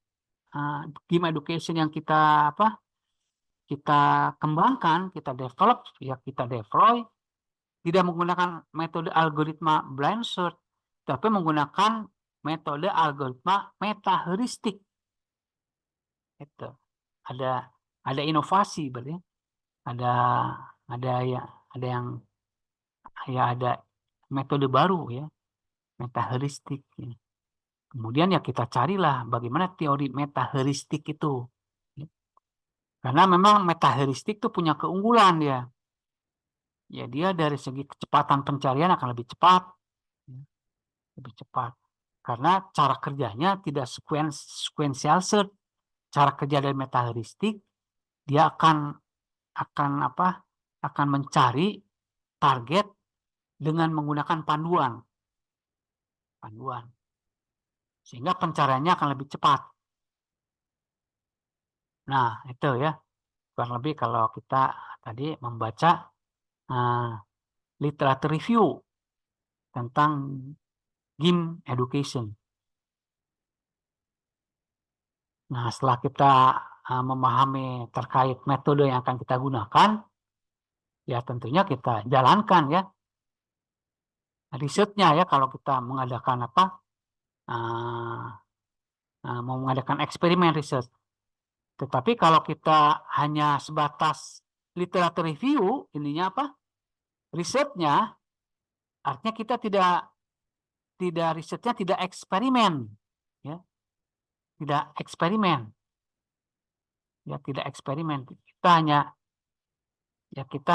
kita kembangkan, kita develop, ya, kita deploy, tidak menggunakan metode algoritma blind search, tapi menggunakan metode algoritma metaheuristik. Itu ada inovasi, berarti ada metode baru, ya, metaheuristik, ya. Kemudian ya kita carilah bagaimana teori metaheuristik itu, ya. Karena memang metaheuristik itu punya keunggulan, ya. Ya, dia dari segi kecepatan pencarian akan lebih cepat, ya. Lebih cepat. Karena cara kerjanya tidak sequential search. Cara kerja dari metaheuristik, dia akan mencari target dengan menggunakan panduan, sehingga pencariannya akan lebih cepat. Nah, itu, ya, kurang lebih kalau kita tadi membaca literatur review tentang game education. Nah, setelah kita memahami terkait metode yang akan kita gunakan, ya tentunya kita jalankan, ya. risetnya ya kalau kita mengadakan apa mau mengadakan eksperimen riset. Tetapi kalau kita hanya sebatas literatur review, ininya apa? Risetnya, artinya kita tidak risetnya tidak eksperimen, ya, tidak eksperimen, ya tidak eksperimen. Kita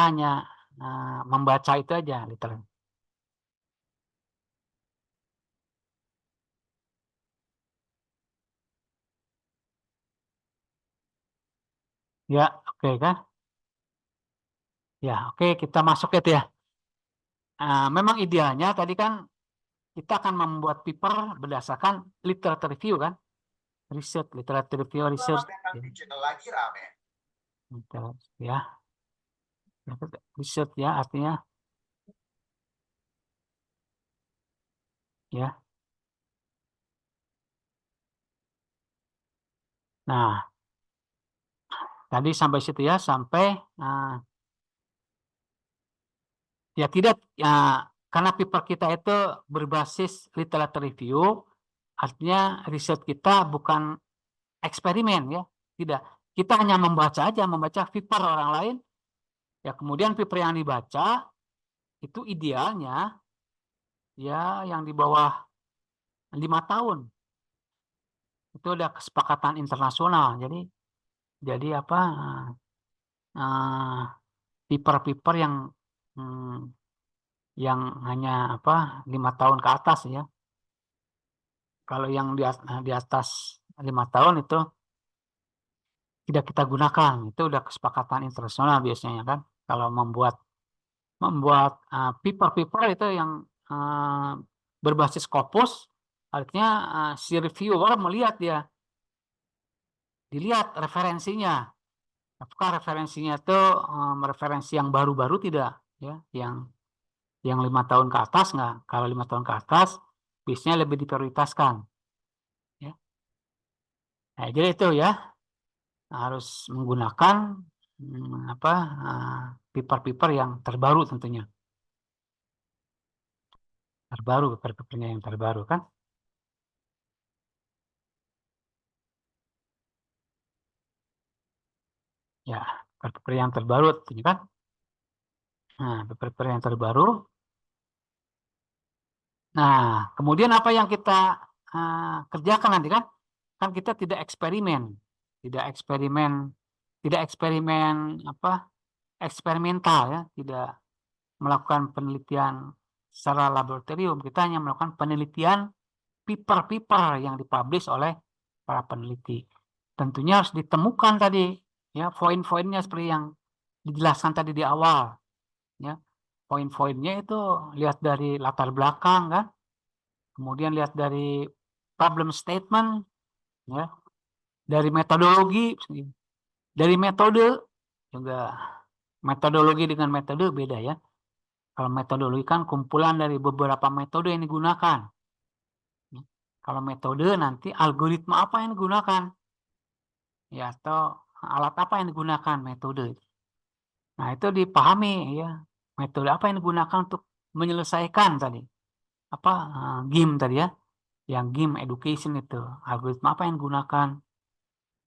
hanya membaca itu aja literatur. Ya, oke kan? Ya, oke, kita masuk itu ya. Memang idealnya tadi kan kita akan membuat paper berdasarkan literatur review kan? Riset, literatur review, research. Ya, riset ya artinya ya. Nah, tadi sampai situ ya, sampai ya tidak ya, karena paper kita itu berbasis literatur review, artinya riset kita bukan eksperimen ya, tidak. Kita hanya membaca aja, membaca paper orang lain, ya kemudian paper yang dibaca itu idealnya ya yang di bawah 5 tahun. Itu udah kesepakatan internasional. Jadi apa paper-paper yang hanya apa 5 tahun ke atas ya. Kalau yang di atas 5 tahun itu tidak kita gunakan. Itu udah kesepakatan internasional biasanya kan. Kalau membuat paper-paper itu yang berbasis Scopus, artinya si reviewer melihat dilihat referensinya. Apakah referensinya itu referensi yang baru-baru tidak, ya, yang 5 tahun ke atas nggak? Kalau 5 tahun ke atas, biasanya lebih diprioritaskan. Ya. Nah, jadi itu ya harus menggunakan paper-paper yang terbaru tentunya. Terbaru, paper-papernya yang terbaru kan? Ya, paper yang terbaru tentunya kan? Nah, paper yang terbaru. Nah, kemudian apa yang kita kerjakan nanti kan? Kan kita tidak eksperimen apa? Eksperimental ya, tidak melakukan penelitian secara laboratorium. Kita hanya melakukan penelitian paper-paper yang dipublish oleh para peneliti. Tentunya harus ditemukan tadi ya poin-poinnya seperti yang dijelaskan tadi di awal ya. Poin-poinnya itu lihat dari latar belakang kan, kemudian lihat dari problem statement ya, dari metodologi, dari metode juga. Metodologi dengan metode beda ya. Kalau metodologi kan kumpulan dari beberapa metode yang digunakan. Kalau metode nanti algoritma apa yang digunakan ya, atau alat apa yang digunakan metode. Nah, itu dipahami ya, metode apa yang digunakan untuk menyelesaikan tadi apa game tadi ya, yang game education itu algoritma apa yang digunakan.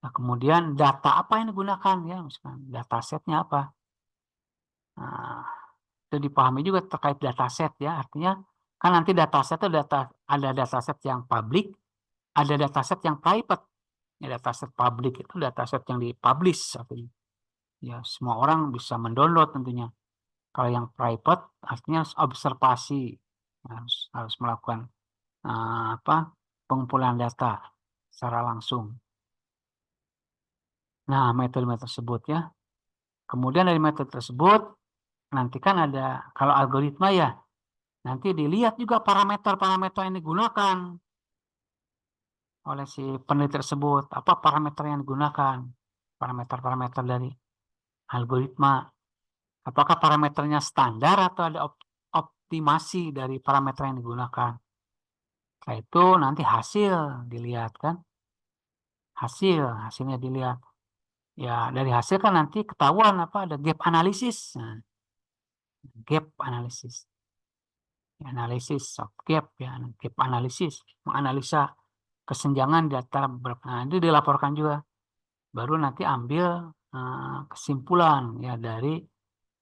Nah, kemudian data apa yang digunakan ya, misalkan datasetnya apa. Nah, itu dipahami juga terkait dataset ya, artinya kan nanti dataset itu ada dataset yang public, ada dataset yang private. Ya, dataset public itu dataset yang dipublish artinya. Ya, semua orang bisa mendownload tentunya. Kalau yang private artinya harus observasi, harus melakukan pengumpulan data secara langsung. Nah, metode-metode tersebut ya. Kemudian dari metode tersebut nanti kan ada kalau algoritma ya, nanti dilihat juga parameter-parameter yang digunakan oleh si peneliti tersebut. Apa parameter yang digunakan? Parameter-parameter dari algoritma. Apakah parameternya standar atau ada optimasi dari parameter yang digunakan? Setelah itu nanti hasil dilihat kan. Hasilnya dilihat. Ya, dari hasil kan nanti ketahuan apa ada gap analisis. Nah, gap analisis. Analisis of gap ya, gap analisis, menganalisa kesenjangan di antara beberapa. Nah, itu dilaporkan juga. Baru nanti ambil kesimpulan ya dari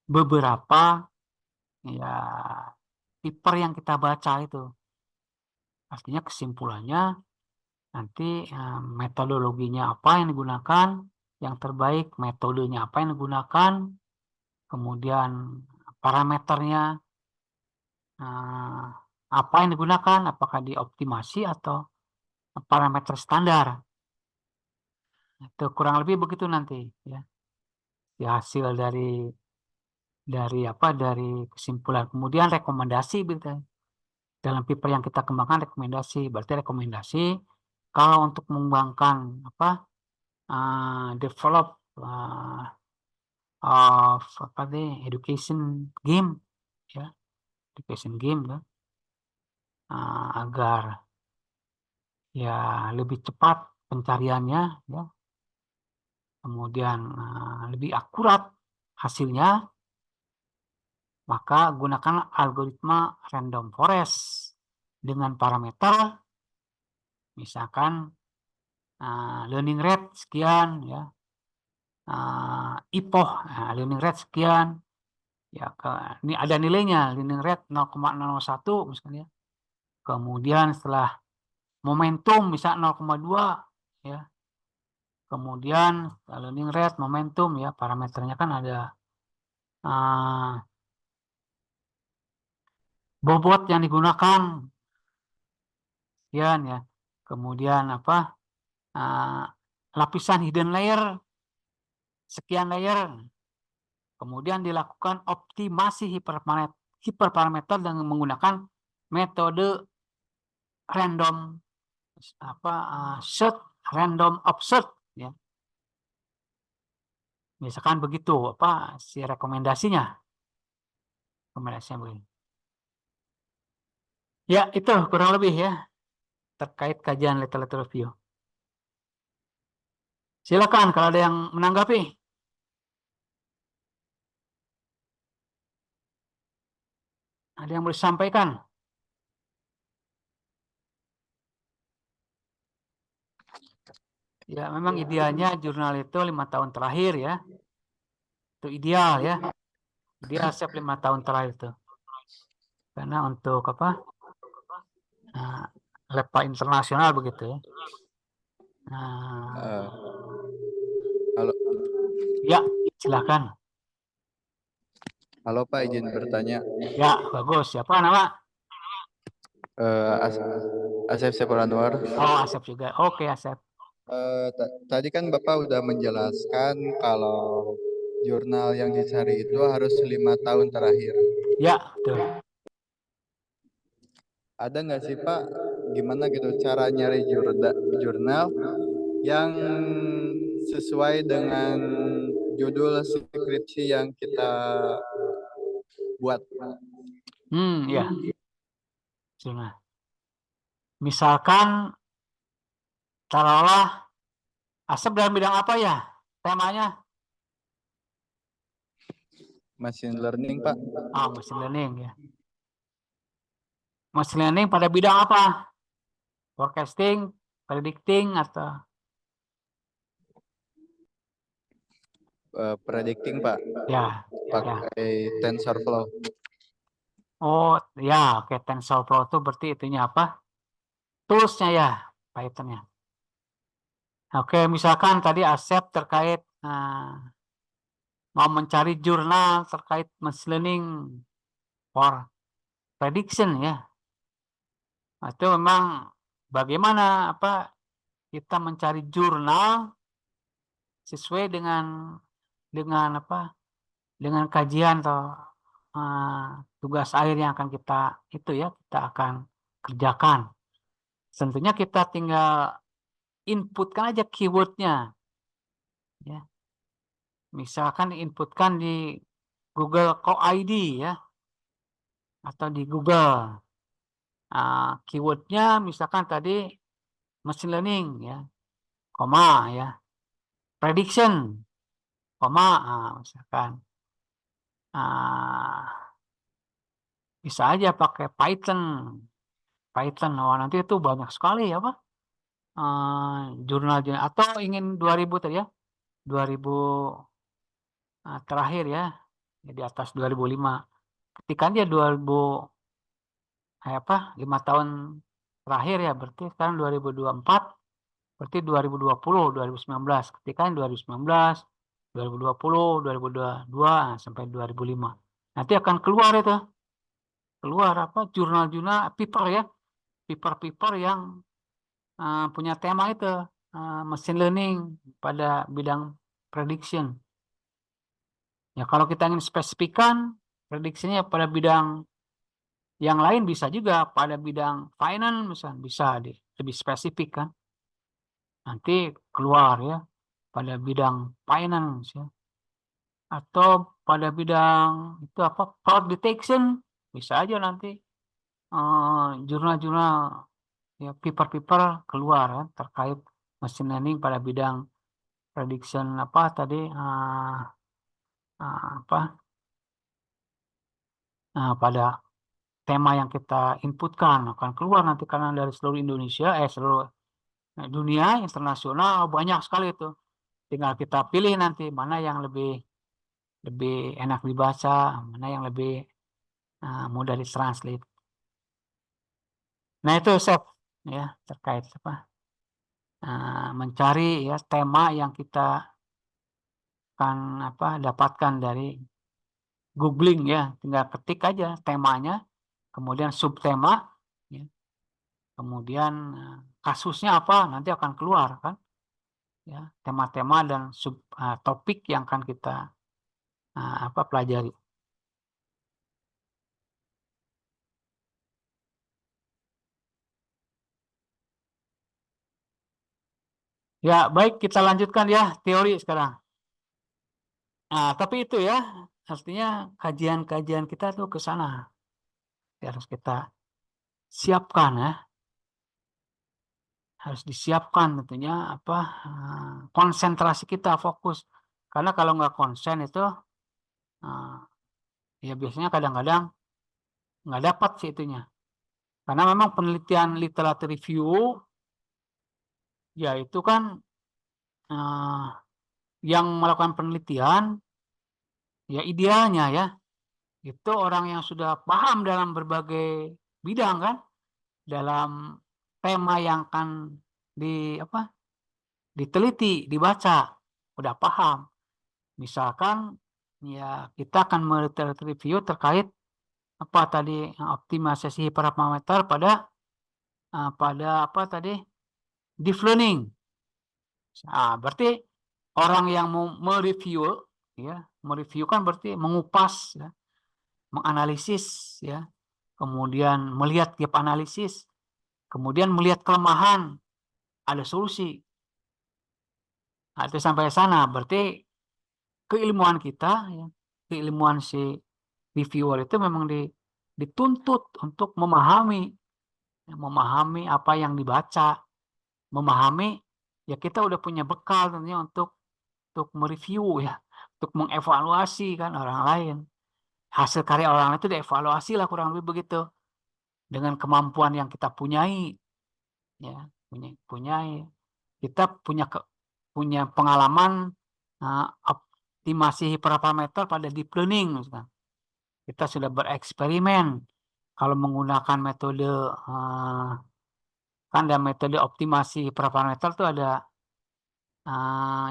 beberapa ya paper yang kita baca itu. Artinya kesimpulannya nanti metodologinya apa yang digunakan, yang terbaik, metodenya apa yang digunakan, kemudian parameternya apa yang digunakan, apakah dioptimasi atau parameter standar. Itu kurang lebih begitu nanti ya. Ya hasil dari kesimpulan. Kemudian rekomendasi gitu. Dalam paper yang kita kembangkan rekomendasi, berarti rekomendasi kalau untuk mengembangkan develop of education game ya, education game ya, agar ya lebih cepat pencariannya ya, kemudian lebih akurat hasilnya, maka gunakan algoritma random forest dengan parameter misalkan learning rate sekian ya, IPOH learning rate sekian ya, ini ada nilainya learning rate 0,01 misalnya, kemudian setelah momentum bisa 0,2 ya, kemudian learning rate momentum ya, parameternya kan ada bobot yang digunakan sekian ya, kemudian lapisan hidden layer sekian layer, kemudian dilakukan optimasi hiperparameter dengan menggunakan metode random search, random observe ya. Misalkan begitu si rekomendasinya begini. Ya, itu kurang lebih ya terkait kajian literatur review. Silakan kalau ada yang menanggapi. Ada yang boleh sampaikan? Ya, memang idealnya jurnal itu 5 tahun terakhir ya. Itu ideal ya. Dia siap 5 tahun terakhir itu. Karena untuk level internasional begitu ya. Halo, Ya, silakan. halo Pak, izin bertanya. Ya, bagus. Siapa nama? Asep Sepul Anwar. Oh, Asep juga. Oke, Asep. Tadi kan Bapak udah menjelaskan kalau jurnal yang dicari itu harus 5 tahun terakhir. Ya, betul. Ada nggak sih Pak, gimana gitu cara nyari jurnal yang sesuai dengan judul skripsi yang kita buat? Ya. Nah, misalkan taruhlah Asep dalam bidang apa ya temanya? Machine learning Pak. Machine learning ya. Machine learning pada bidang apa? Forecasting, predicting atau Predicting Pak. ya, pakai TensorFlow. Oh ya, oke, TensorFlow itu berarti itunya apa? Toolsnya ya, Pythonnya. Oke, misalkan tadi Asep terkait mau mencari jurnal terkait machine learning for prediction ya. Itu memang bagaimana kita mencari jurnal sesuai dengan dengan kajian atau tugas akhir yang akan kita akan kerjakan. Tentunya kita tinggal inputkan aja keywordnya ya. Misalkan inputkan di Google Co-ID ya, atau di Google keywordnya misalkan tadi machine learning ya, koma ya, prediction koma misalkan Bisa aja pakai Python. Wah, nanti itu banyak sekali apa jurnal-jurnal, atau ingin 2000 tadi ya, 2000 terakhir ya, di atas 2005. Ketika dia 5 tahun terakhir ya, berarti sekarang 2024, berarti 2020, 2019. Ketika 2019, 2020, 2022 sampai 2005. Nanti akan keluar itu. Keluar apa? Jurnal-jurnal paper ya. Paper-paper yang punya tema itu machine learning pada bidang prediction. Ya kalau kita ingin spesifikkan prediksinya pada bidang yang lain, bisa juga pada bidang finance misalnya, bisa lebih spesifik kan. Nanti keluar ya pada bidang finance ya. Atau pada bidang itu apa, fraud detection, bisa aja nanti jurnal-jurnal ya, paper-paper keluar kan, terkait machine learning pada bidang prediction apa tadi pada tema yang kita inputkan akan keluar nanti, karena dari seluruh Indonesia seluruh dunia internasional banyak sekali itu. Tinggal kita pilih nanti mana yang lebih enak dibaca, mana yang lebih mudah ditranslate. Nah itu Chef ya, terkait apa mencari ya tema yang kita akan dapatkan dari googling ya, tinggal ketik aja temanya, kemudian subtema ya, kemudian kasusnya apa, nanti akan keluar kan ya, tema-tema dan topik yang akan kita pelajari. Ya, baik, kita lanjutkan ya teori sekarang. Nah, tapi itu ya, artinya kajian-kajian kita tuh ke sana. Harus kita siapkan ya. Harus disiapkan tentunya konsentrasi kita, fokus. Karena kalau nggak konsen itu ya biasanya kadang-kadang nggak dapat sih itunya. Karena memang penelitian literatur review ya itu kan yang melakukan penelitian ya idealnya ya itu orang yang sudah paham dalam berbagai bidang kan, dalam tema yang akan diteliti, dibaca, udah paham. Misalkan ya kita akan melakukan review terkait apa tadi, optimalisasi parameter pada deep learning. Berarti orang yang mau mereview ya, mereview kan berarti mengupas ya, menganalisis ya, kemudian melihat gap analisis, kemudian melihat kelemahan, ada solusi. Nah, itu sampai sana berarti keilmuan kita ya, keilmuan si reviewer itu memang dituntut untuk memahami apa yang dibaca, memahami ya, kita udah punya bekal tentunya untuk mereview ya, untuk mengevaluasi kan orang lain. Hasil karya orang lain itu dievaluasi lah, kurang lebih begitu, dengan kemampuan yang kita punyai ya, kita punya pengalaman optimasi parameter pada deep learning misalkan. Kita sudah bereksperimen kalau menggunakan metode kan ada metode optimasi parameter itu ada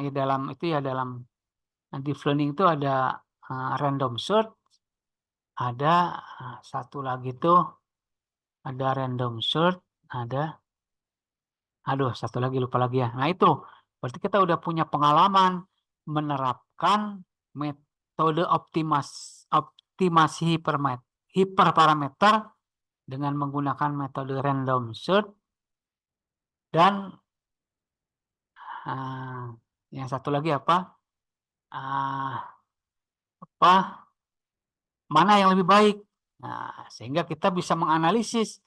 dalam deep learning itu ada random search, ada satu lagi tuh ada random search, ada satu lagi lupa lagi ya. Nah itu berarti kita udah punya pengalaman menerapkan metode optimasi hiperparameter dengan menggunakan metode random search, dan yang satu lagi mana yang lebih baik. Nah, sehingga kita bisa menganalisis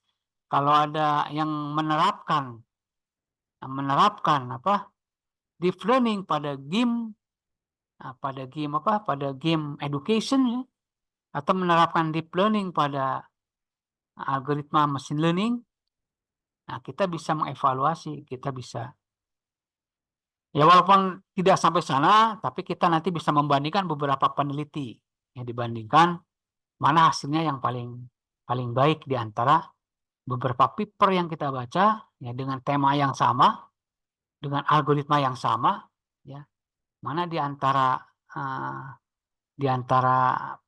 kalau ada yang menerapkan deep learning pada game education ya, atau menerapkan deep learning pada algoritma machine learning, nah kita bisa mengevaluasi, kita bisa ya walaupun tidak sampai sana, tapi kita nanti bisa membandingkan beberapa peneliti, ya dibandingkan mana hasilnya yang paling baik di antara beberapa paper yang kita baca, ya dengan tema yang sama, dengan algoritma yang sama, ya mana di antara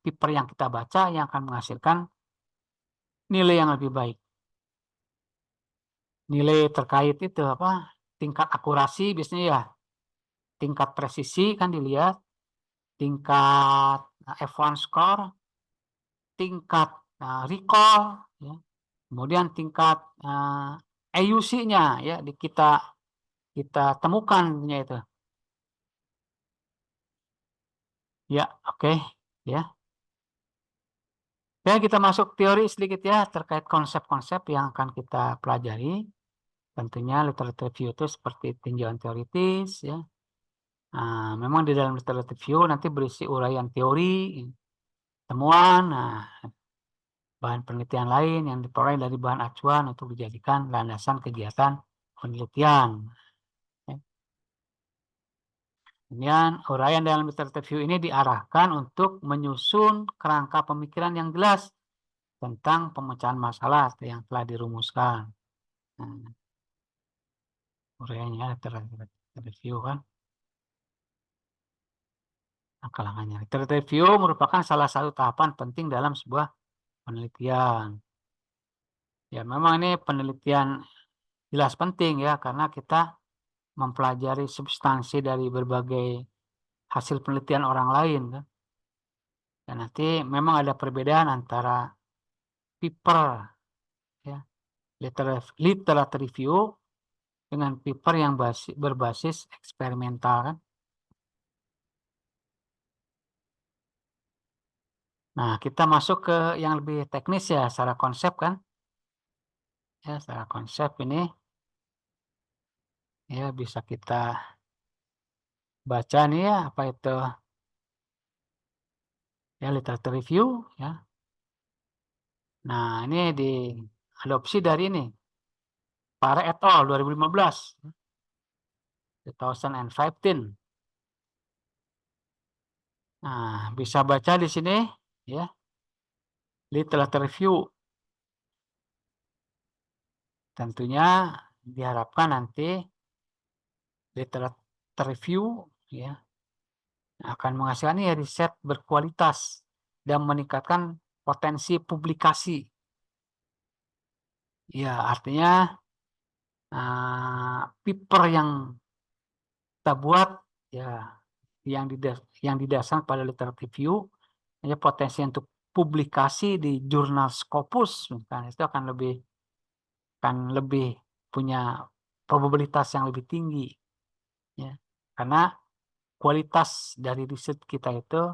paper yang kita baca yang akan menghasilkan nilai yang lebih baik. Nilai terkait itu apa? Tingkat akurasi biasanya ya, tingkat presisi kan dilihat, tingkat F1 score, tingkat recall, ya. Kemudian tingkat AUC-nya ya kita temukan itu. Ya, oke, ya. Oke, kita masuk teori sedikit ya terkait konsep-konsep yang akan kita pelajari. Tentunya literature review itu seperti tinjauan teoritis ya. Nah, memang di dalam literature review nanti berisi uraian teori, temuan, bahan penelitian lain yang diperoleh dari bahan acuan untuk dijadikan landasan kegiatan penelitian. Kemudian uraian dalam literature review ini diarahkan untuk menyusun kerangka pemikiran yang jelas tentang pemecahan masalah yang telah dirumuskan. Uraiannya literature review kan. Kalangannya. Literature review merupakan salah satu tahapan penting dalam sebuah penelitian. Ya, memang ini penelitian jelas penting ya, karena kita mempelajari substansi dari berbagai hasil penelitian orang lain kan. Dan nanti memang ada perbedaan antara paper ya, literature review dengan paper yang berbasis eksperimental kan. Nah, kita masuk ke yang lebih teknis ya, secara konsep kan. Ya, secara konsep ini ya bisa kita baca nih ya, apa itu ya literature review ya. Nah, ini diadopsi dari ini Pare et al 2015. 2015. Nah, bisa baca di sini ya. Literature review. Tentunya diharapkan nanti literature review ya akan menghasilkan ya riset berkualitas dan meningkatkan potensi publikasi. Ya, artinya paper yang kita buat ya yang didasarkan pada literature review ya potensi untuk publikasi di jurnal Scopus misalkan itu akan lebih punya probabilitas yang lebih tinggi ya, karena kualitas dari riset kita itu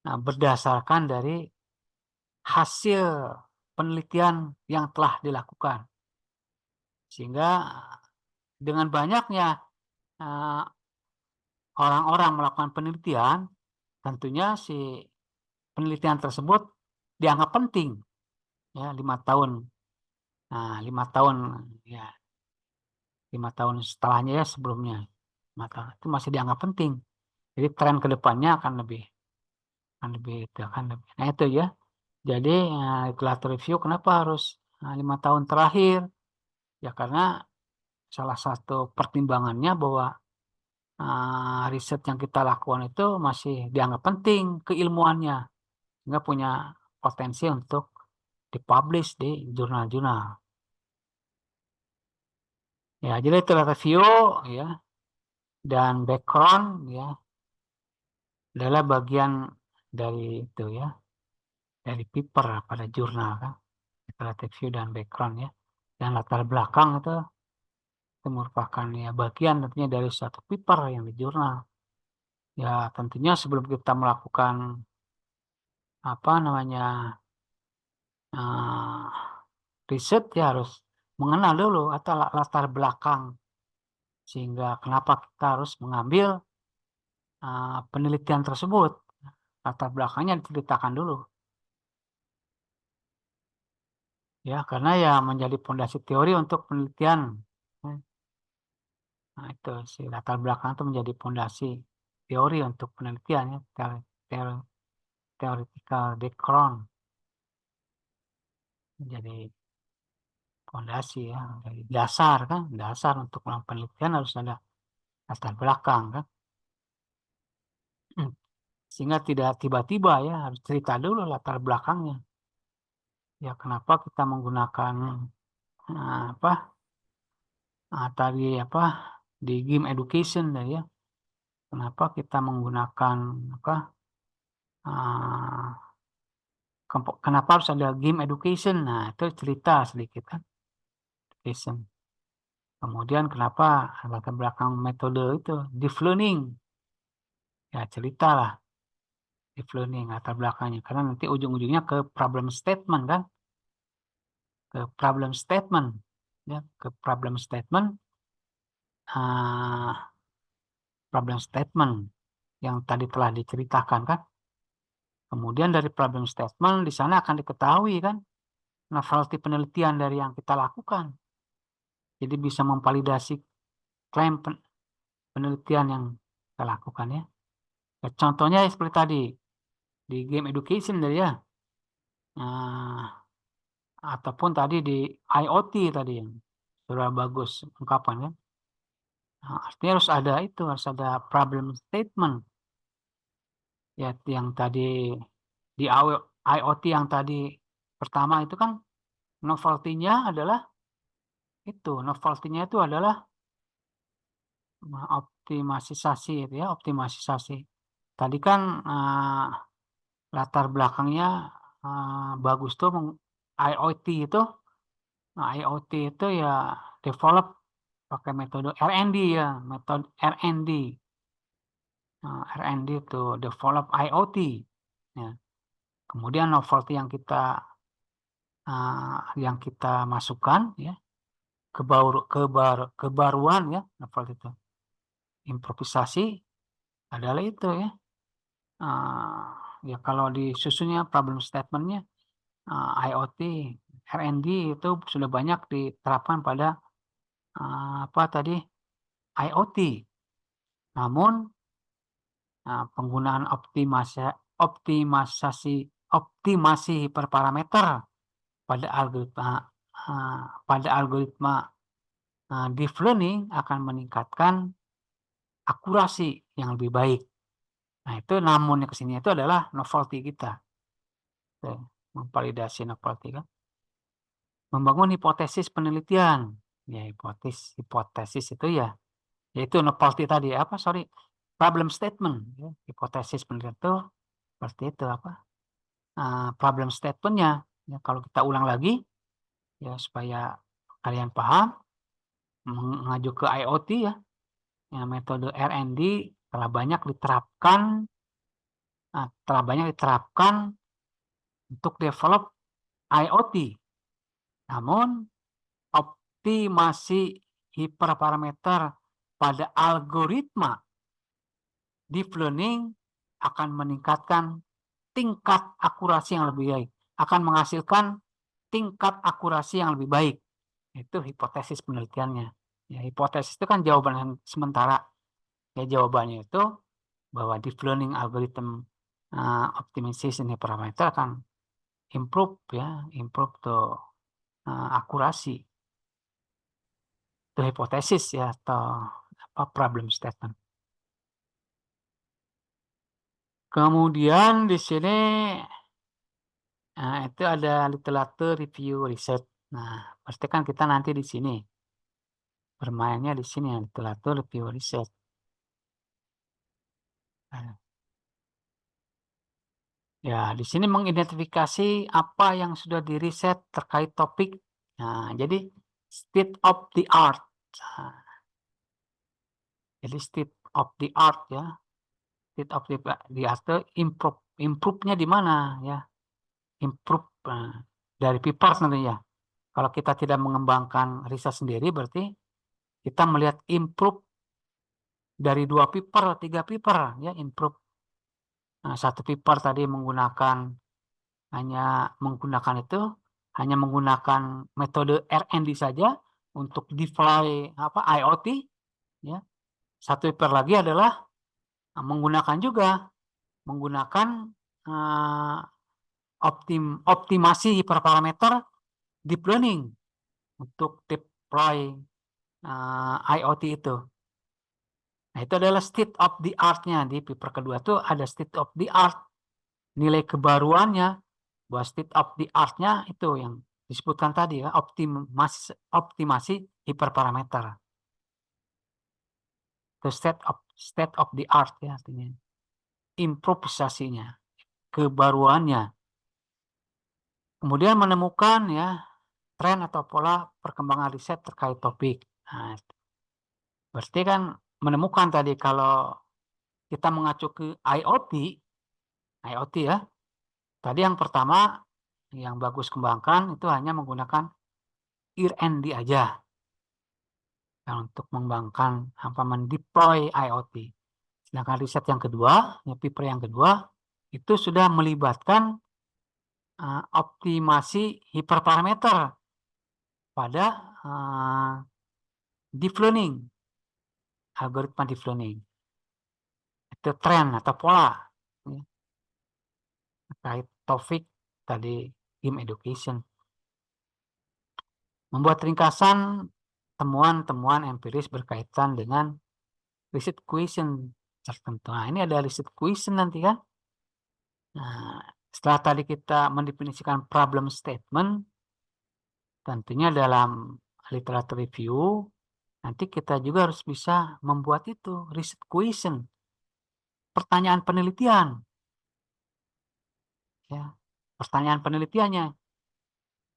berdasarkan dari hasil penelitian yang telah dilakukan, sehingga dengan banyaknya orang-orang melakukan penelitian, tentunya si penelitian tersebut dianggap penting ya 5 tahun. Nah, 5 tahun ya 5 tahun setelahnya ya sebelumnya 5 tahun itu masih dianggap penting. Jadi tren kedepannya akan lebih itu akan lebih. Nah itu ya. Jadi literature review kenapa harus 5 tahun terakhir? Ya karena salah satu pertimbangannya bahwa riset yang kita lakukan itu masih dianggap penting keilmuannya, sehingga punya potensi untuk dipublish di jurnal-jurnal. Ya, jadi literature review ya dan background ya adalah bagian dari itu ya, dari paper pada jurnal kan, literature review dan background ya. Dan latar belakang itu merupakan ya bagian tentunya dari suatu paper yang di jurnal. Ya, tentunya sebelum kita melakukan apa namanya riset ya harus mengenal dulu atau latar belakang sehingga kenapa kita harus mengambil penelitian tersebut. Latar belakangnya diceritakan dulu. Ya, karena ya menjadi fondasi teori untuk penelitian. Ya. Nah, itu si latar belakang itu menjadi fondasi teori untuk penelitian ya, theoretical background menjadi fondasi ya, dari dasar kan, dasar untuk melakukan penelitian harus ada latar belakang kan. Sehingga tidak tiba-tiba ya, harus cerita dulu latar belakangnya. Ya, kenapa kita menggunakan apa tadi apa di game education ya, kenapa kita menggunakan apa kenapa harus ada game education. Nah, itu cerita sedikit kan, education. Kemudian kenapa latar belakang metode itu deep learning, ya ceritalah deep learning latar belakangnya, karena nanti ujung-ujungnya ke problem statement kan, ke problem statement ya, ke problem statement problem statement yang tadi telah diceritakan kan. Kemudian dari problem statement di sana akan diketahui kan novelty penelitian dari yang kita lakukan. Jadi bisa memvalidasi klaim penelitian yang kita lakukan ya. Ya, contohnya seperti tadi di game education dari ya. Ataupun tadi di IoT tadi yang sudah bagus ungkapannya. Nah, artinya harus ada problem statement. Ya, yang tadi di IoT yang tadi pertama itu kan novelty-nya adalah optimasi itu ya, optimasi. Tadi kan latar belakangnya bagus tuh IoT itu. Nah, IoT itu ya develop pakai metode R&D ya, metode R&D. Nah, R&D itu develop IoT. Ya. Kemudian novelty yang kita masukkan ya, kebaruan ya, novelty itu. Improvisasi adalah itu ya. Ya kalau di susunnya problem statementnya IoT, R&D itu sudah banyak diterapkan pada apa tadi IoT. Namun penggunaan optimasi hiperparameter pada algoritma deep learning akan meningkatkan akurasi yang lebih baik. Nah, itu namun yang kesini itu adalah novelty kita. Memvalidasi novelty kan. Membangun hipotesis penelitian. Ya, hipotesis itu ya, yaitu novelty tadi problem statement. Ya. Hipotesis penelitian itu seperti itu problem statementnya. Ya, kalau kita ulang lagi, ya supaya kalian paham, mengacu ke IoT ya, metode R&D telah banyak diterapkan untuk develop IoT. Namun optimasi hiperparameter pada algoritma deep learning akan meningkatkan tingkat akurasi yang lebih baik, akan menghasilkan tingkat akurasi yang lebih baik. Itu hipotesis penelitiannya. Ya, hipotesis itu kan jawaban yang sementara. Ya, jawabannya itu bahwa deep learning algorithm optimization hyperparameter akan improve to akurasi. Itu hipotesis ya, atau problem statement. Kemudian di sini itu ada literatur review riset. Nah, pasti kan kita nanti di sini bermainnya di sini ya, literatur review riset. Ya, di sini mengidentifikasi apa yang sudah diriset terkait topik. Nah, jadi state of the art. Jadi state of the art ya. State of the art improve-nya di mana ya? Improve dari paper nantinya. Kalau kita tidak mengembangkan riset sendiri, berarti kita melihat improve dari 2 paper, 3 paper ya, improve. Nah, 1 paper tadi hanya menggunakan itu hanya menggunakan metode R&D saja untuk deploy IoT, ya. Satu paper lagi adalah menggunakan optimasi hiperparameter deep learning untuk deploy IoT itu. Nah, itu adalah state of the art-nya. Di paper kedua tuh ada state of the art. Nilai kebaruannya, bahwa state of the art-nya itu yang disebutkan tadi ya, optimasi hiperparameter. Itu state of the art ya artinya. Improvisasinya, kebaruannya. Kemudian menemukan ya tren atau pola perkembangan riset terkait topik. Nah, berarti kan menemukan tadi kalau kita mengacu ke IoT ya. Tadi yang pertama yang bagus kembangkan itu hanya menggunakan R&D aja untuk mengembangkan mendeploy IoT. Sedangkan riset yang kedua, ya paper yang kedua itu sudah melibatkan optimasi hiperparameter pada deep learning, algoritma deep learning. Itu tren atau pola ya, terkait topik tadi game education. Membuat ringkasan temuan-temuan empiris berkaitan dengan riset question tertentu. Nah, ini ada riset question nanti kan. Nah, setelah tadi kita mendefinisikan problem statement, tentunya dalam literatur review, nanti kita juga harus bisa membuat itu, riset question, pertanyaan penelitian. Ya, pertanyaan penelitiannya.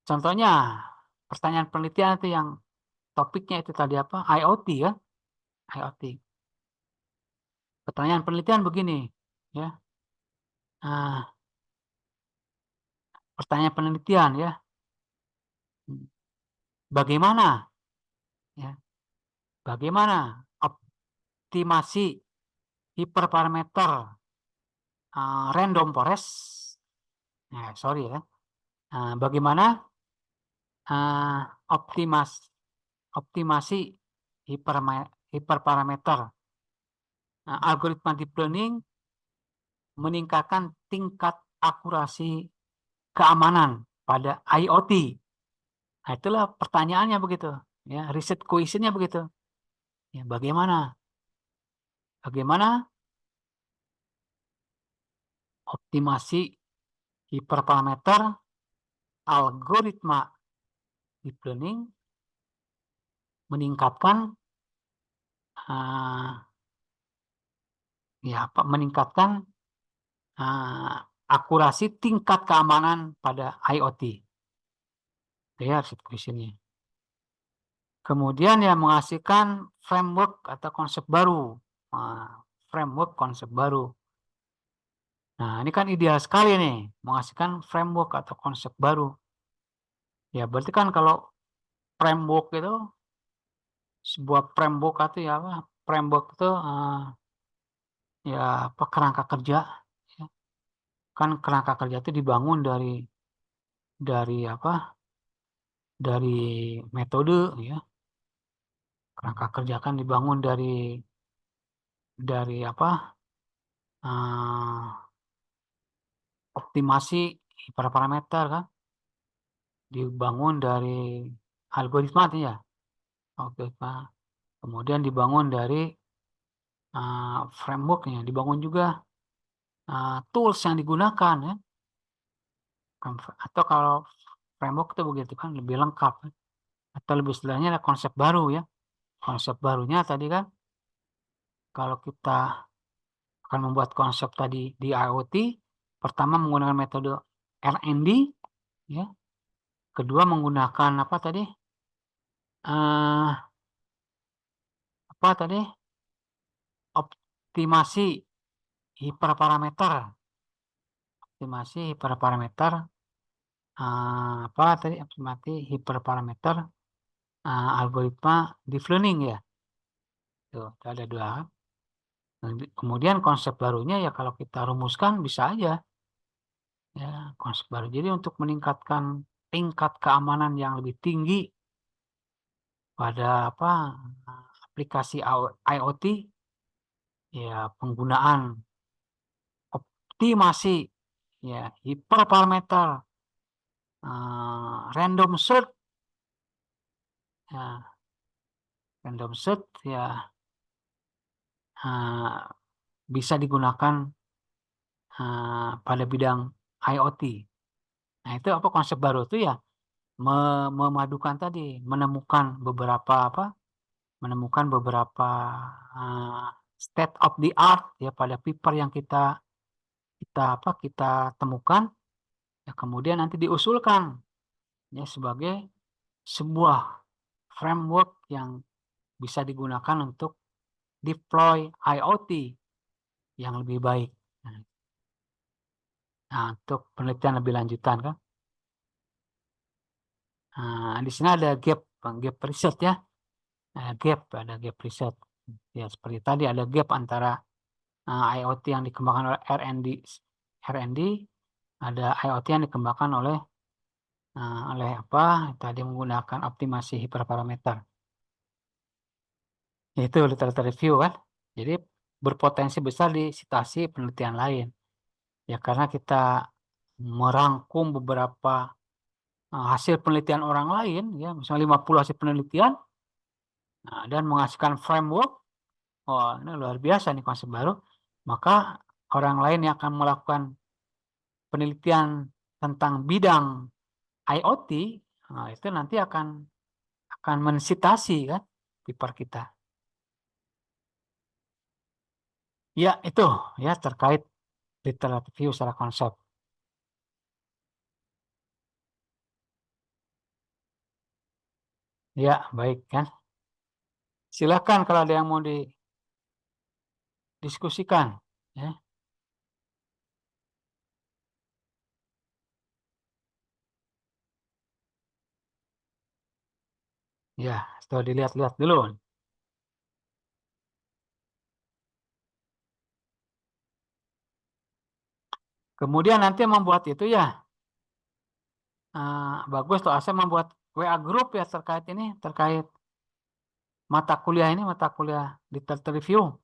Contohnya, pertanyaan penelitian itu yang topiknya itu tadi apa? IoT ya. IoT. Pertanyaan penelitian begini, ya. Pertanyaan penelitian ya. Bagaimana ya? Bagaimana optimasi hiperparameter random forest? Sorry ya. Bagaimana optimasi hiperparameter algoritma deep learning meningkatkan tingkat akurasi keamanan pada IoT. Nah, itulah pertanyaannya begitu, ya, riset question-nya begitu. Ya, bagaimana optimasi hiperparameter algoritma deep learning meningkatkan meningkatkan akurasi tingkat keamanan pada IoT. Ya, riset question-nya. Kemudian ya menghasilkan framework atau konsep baru. Framework konsep baru. Nah, ini kan ideal sekali nih, menghasilkan framework atau konsep baru. Ya, berarti kan kalau framework itu, sebuah framework itu ya apa? Framework itu ya apa, kerangka kerja. Ya. Kan kerangka kerja itu dibangun dari apa? Dari metode ya. Kerangka kerja kan dibangun dari apa? Optimasi hiperparameter kan dibangun dari algoritma ya, algoritma. Kemudian dibangun dari frameworknya, dibangun juga tools yang digunakan ya. Atau kalau framework itu begitu kan lebih lengkap ya. Atau lebih istilahnya ada konsep baru ya. Konsep barunya tadi kan kalau kita akan membuat konsep tadi di IoT, pertama menggunakan metode R&D ya. Kedua menggunakan apa tadi? Optimasi hiperparameter. Optimasi hiperparameter optimasi hiperparameter algoritma deep learning ya. Tuh, ada dua. Kemudian konsep barunya ya kalau kita rumuskan bisa aja. Ya, konsep baru. Jadi untuk meningkatkan tingkat keamanan yang lebih tinggi pada aplikasi IoT, ya penggunaan optimasi, ya hiperparameter, random search, ya random search ya bisa digunakan pada bidang IoT. Nah, itu apa konsep baru itu ya memadukan tadi, menemukan beberapa state of the art ya pada paper yang kita temukan, ya kemudian nanti diusulkan ya sebagai sebuah framework yang bisa digunakan untuk deploy IoT yang lebih baik. Nah, untuk penelitian lebih lanjutan kan. Nah, di sini ada gap riset ya. Ada gap riset. Ya, seperti tadi ada gap antara IoT yang dikembangkan oleh R&D, ada IoT yang dikembangkan oleh tadi menggunakan optimasi hiperparameter. Itu literatur review kan. Jadi berpotensi besar di citasi penelitian lain. Ya karena kita merangkum beberapa hasil penelitian orang lain, ya misalnya 50 hasil penelitian, dan menghasilkan framework. Oh, ini luar biasa nih konsep baru. Maka orang lain yang akan melakukan penelitian tentang bidang IoT, itu nanti akan mensitasi kan paper kita. Ya itu ya terkait literatur review secara konsep. Ya baik kan. Silakan kalau ada yang mau didiskusikan. Ya. Ya, setelah dilihat-lihat dulu. Kemudian nanti membuat itu ya, bagus tuh Asep membuat WA group ya terkait mata kuliah literatur review.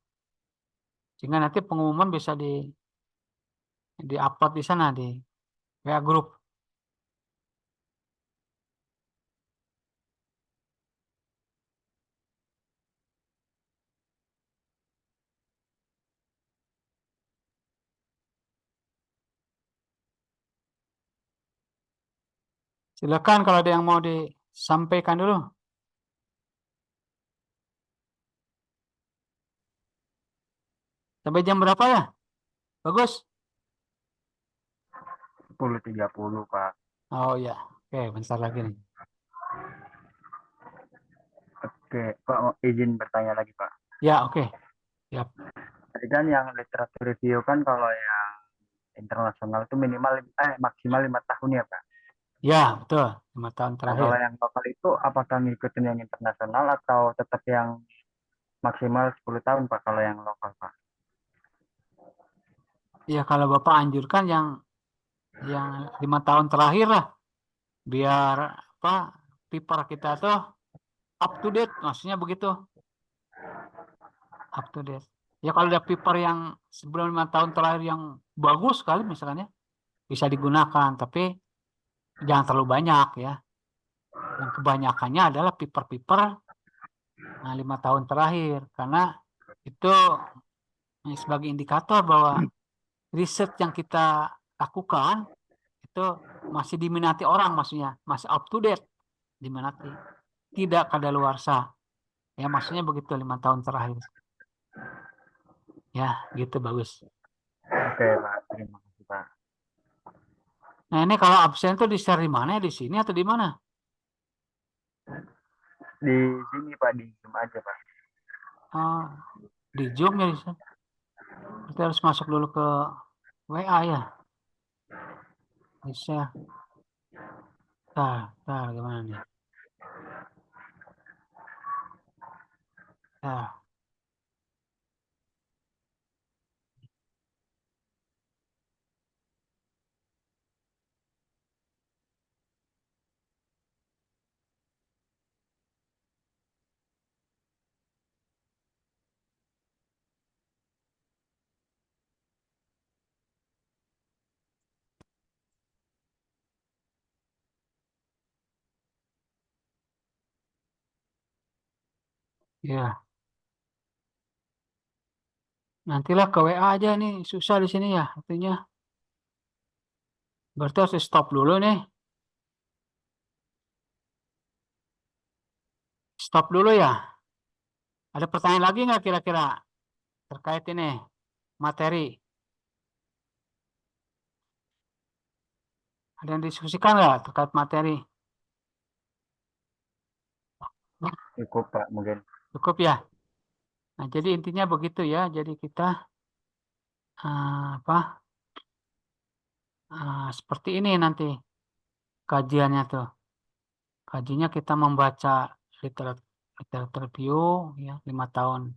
Sehingga nanti pengumuman bisa di-upload di sana di WA group. Silakan kalau ada yang mau disampaikan dulu. Sampai jam berapa ya? Bagus. 10.30 Pak. Oh ya, oke, bentar lagi nih. Oke, Pak mau izin bertanya lagi Pak. Ya, oke. Siap. Tadi kan yang literatur review kan kalau yang internasional itu maksimal 5 tahun ya Pak. Ya, betul. 5 tahun Nah, terakhir. kalau yang lokal itu apakah ngikutin yang internasional atau tetap yang maksimal 10 tahun Pak kalau yang lokal Pak? Ya, kalau Bapak anjurkan yang 5 tahun terakhir lah. Biar paper kita tuh up to date, maksudnya begitu. Up to date. Ya kalau ada paper yang sebelum 5 tahun terakhir yang bagus sekali misalnya, bisa digunakan, tapi jangan terlalu banyak ya. Yang kebanyakannya adalah paper-paper 5 tahun terakhir, karena itu sebagai indikator bahwa riset yang kita lakukan itu masih diminati orang, maksudnya masih up to date, diminati, tidak kadaluarsa. Ya maksudnya begitu 5 tahun terakhir. Ya gitu bagus. Oke Pak, terima kasih Pak. Nah ini kalau absen tuh di share di mana? Di sini atau di mana? Di sini Pak, di Zoom aja Pak. Oh, di Zoom ya. Kita harus masuk dulu ke WA ya. Bisa. Bentar, gimana nih? Bentar. Ya, nantilah ke WA aja nih, susah di sini ya, artinya. Berarti harus stop dulu nih. Stop dulu ya. Ada pertanyaan lagi nggak kira-kira terkait ini materi? Ada yang diskusikan nggak terkait materi? Cukup Pak mungkin. Cukup ya. Nah, jadi intinya begitu ya. Jadi kita apa? Seperti ini nanti kajiannya tuh. Kajiannya kita membaca literatur review ya 5 tahun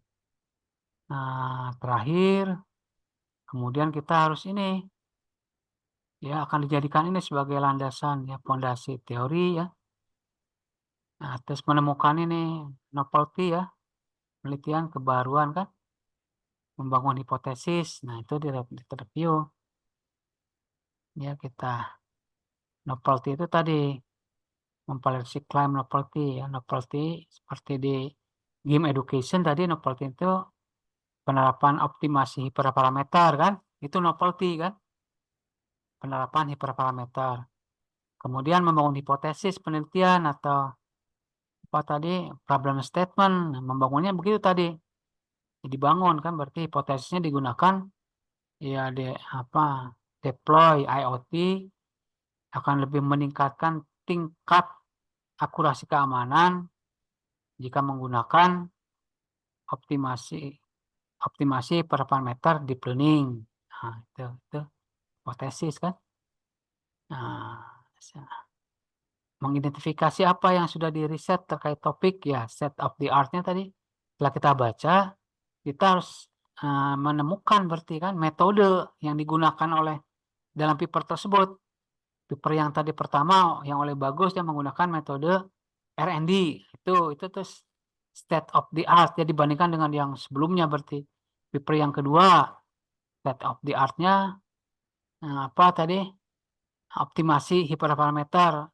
terakhir. Kemudian kita harus ini ya akan dijadikan ini sebagai landasan ya fondasi teori ya. Nah, terus menemukan ini novelty ya, penelitian kebaruan kan, membangun hipotesis. Nah, itu di review. Ya, kita novelty itu tadi memvalidasi klaim novelty ya. Novelty seperti di game education tadi novelty itu penerapan optimasi hiperparameter kan, itu novelty kan, penerapan hiperparameter. Kemudian membangun hipotesis penelitian atau apa tadi problem statement, nah, membangunnya begitu tadi. Dibangun kan berarti hipotesisnya digunakan ya deploy IoT akan lebih meningkatkan tingkat akurasi keamanan jika menggunakan optimasi parameter deep learning. Nah, itu hipotesis kan. Nah, mengidentifikasi apa yang sudah diriset terkait topik ya set of the art-nya tadi. Setelah kita baca, kita harus menemukan berarti kan metode yang digunakan oleh dalam paper tersebut. Paper yang tadi pertama yang oleh Bagus yang menggunakan metode R&D itu terus state of the art ya dibandingkan dengan yang sebelumnya berarti. Paper yang kedua state of the art-nya apa tadi optimasi hiperparameter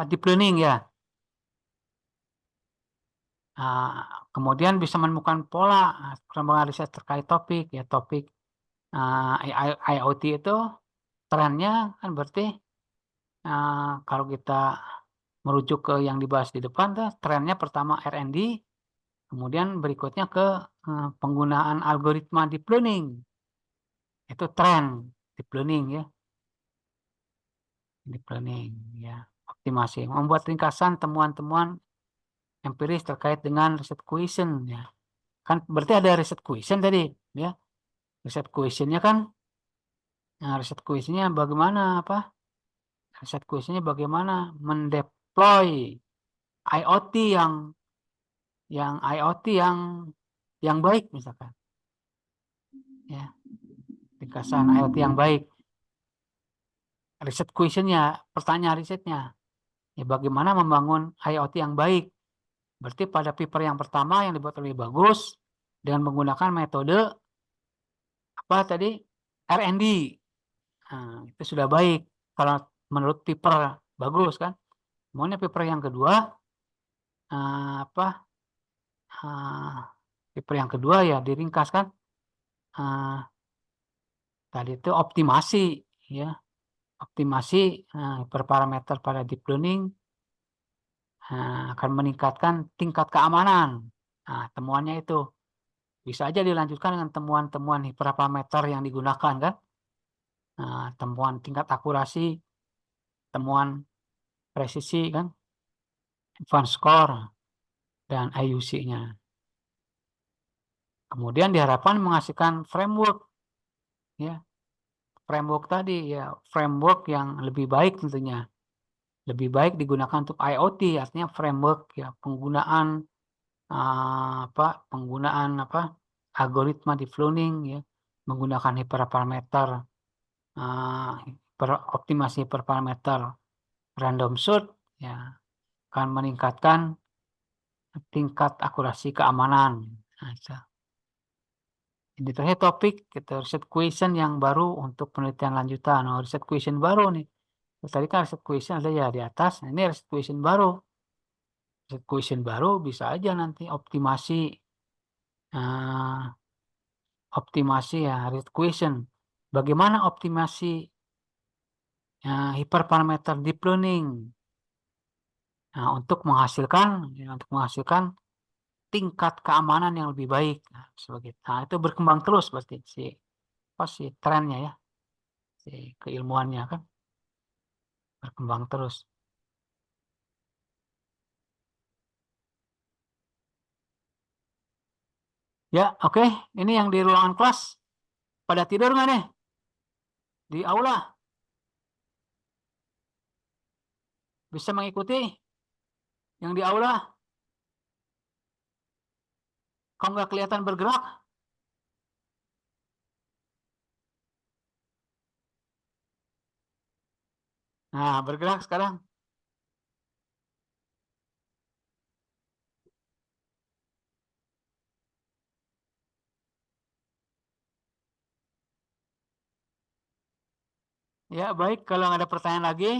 deep learning ya. Kemudian bisa menemukan pola perkembangan riset terkait topik ya topik IoT itu trennya kan berarti kalau kita merujuk ke yang dibahas di depan tuh trennya pertama R&D kemudian berikutnya ke penggunaan algoritma deep learning itu tren deep learning ya deep learning ya optimasi membuat ringkasan temuan-temuan empiris terkait dengan riset question ya kan berarti ada riset question tadi ya riset questionnya kan riset questionnya bagaimana riset questionnya bagaimana mendeploy IoT yang baik misalkan ya ringkasan IoT yang baik riset questionnya pertanyaan risetnya ya bagaimana membangun IoT yang baik berarti pada paper yang pertama yang dibuat lebih bagus dengan menggunakan metode apa tadi R&D itu sudah baik kalau menurut paper bagus kan kemudian paper yang kedua paper yang kedua ya diringkas kan tadi itu optimasi ya optimasi hiperparameter pada deep learning akan meningkatkan tingkat keamanan temuannya itu bisa aja dilanjutkan dengan temuan-temuan hiperparameter yang digunakan kan temuan tingkat akurasi temuan presisi kan advanced score dan IUC-nya kemudian diharapkan menghasilkan framework ya framework tadi ya framework yang lebih baik tentunya lebih baik digunakan untuk IoT artinya framework ya penggunaan algoritma deep learning ya menggunakan hiperparameter optimasi hiperparameter random sort ya akan meningkatkan tingkat akurasi keamanan. Ini terakhir topik kita riset question yang baru untuk penelitian lanjutan. Riset question baru nih. Tadi kan riset question ada ya di atas. Nah, ini riset question baru. question baru bisa aja nanti optimasi ya read question. Bagaimana optimasi hyperparameter deep learning untuk menghasilkan tingkat keamanan yang lebih baik. Itu berkembang terus berarti si trennya ya, si keilmuannya kan berkembang terus. Ya, oke. Ini yang di ruangan kelas. Pada tidur nggak nih? Di aula? Bisa mengikuti yang di aula? Kok nggak kelihatan bergerak? Nah, bergerak sekarang. Ya, baik. Kalau nggak ada pertanyaan lagi,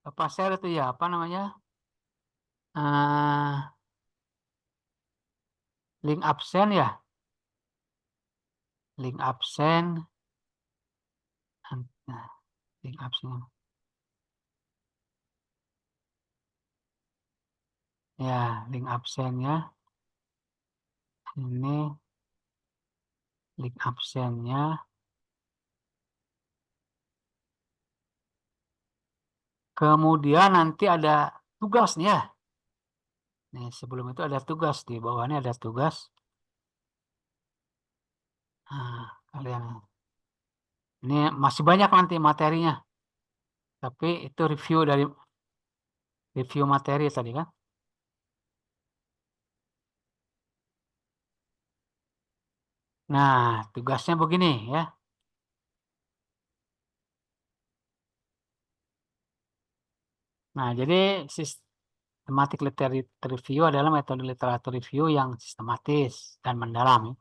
Bapak share itu ya, apa namanya? Link absen ya. Link absen. Nah, link absen. Ya, link absennya. Ini link absennya. Kemudian nanti ada tugas nih ya. Nih, sebelum itu ada tugas di bawahnya ada tugas. Nah, kalian ini masih banyak nanti materinya. Tapi itu review materi tadi kan. Nah, tugasnya begini ya. Nah, jadi systematic literature review adalah metode literatur review yang sistematis dan mendalam.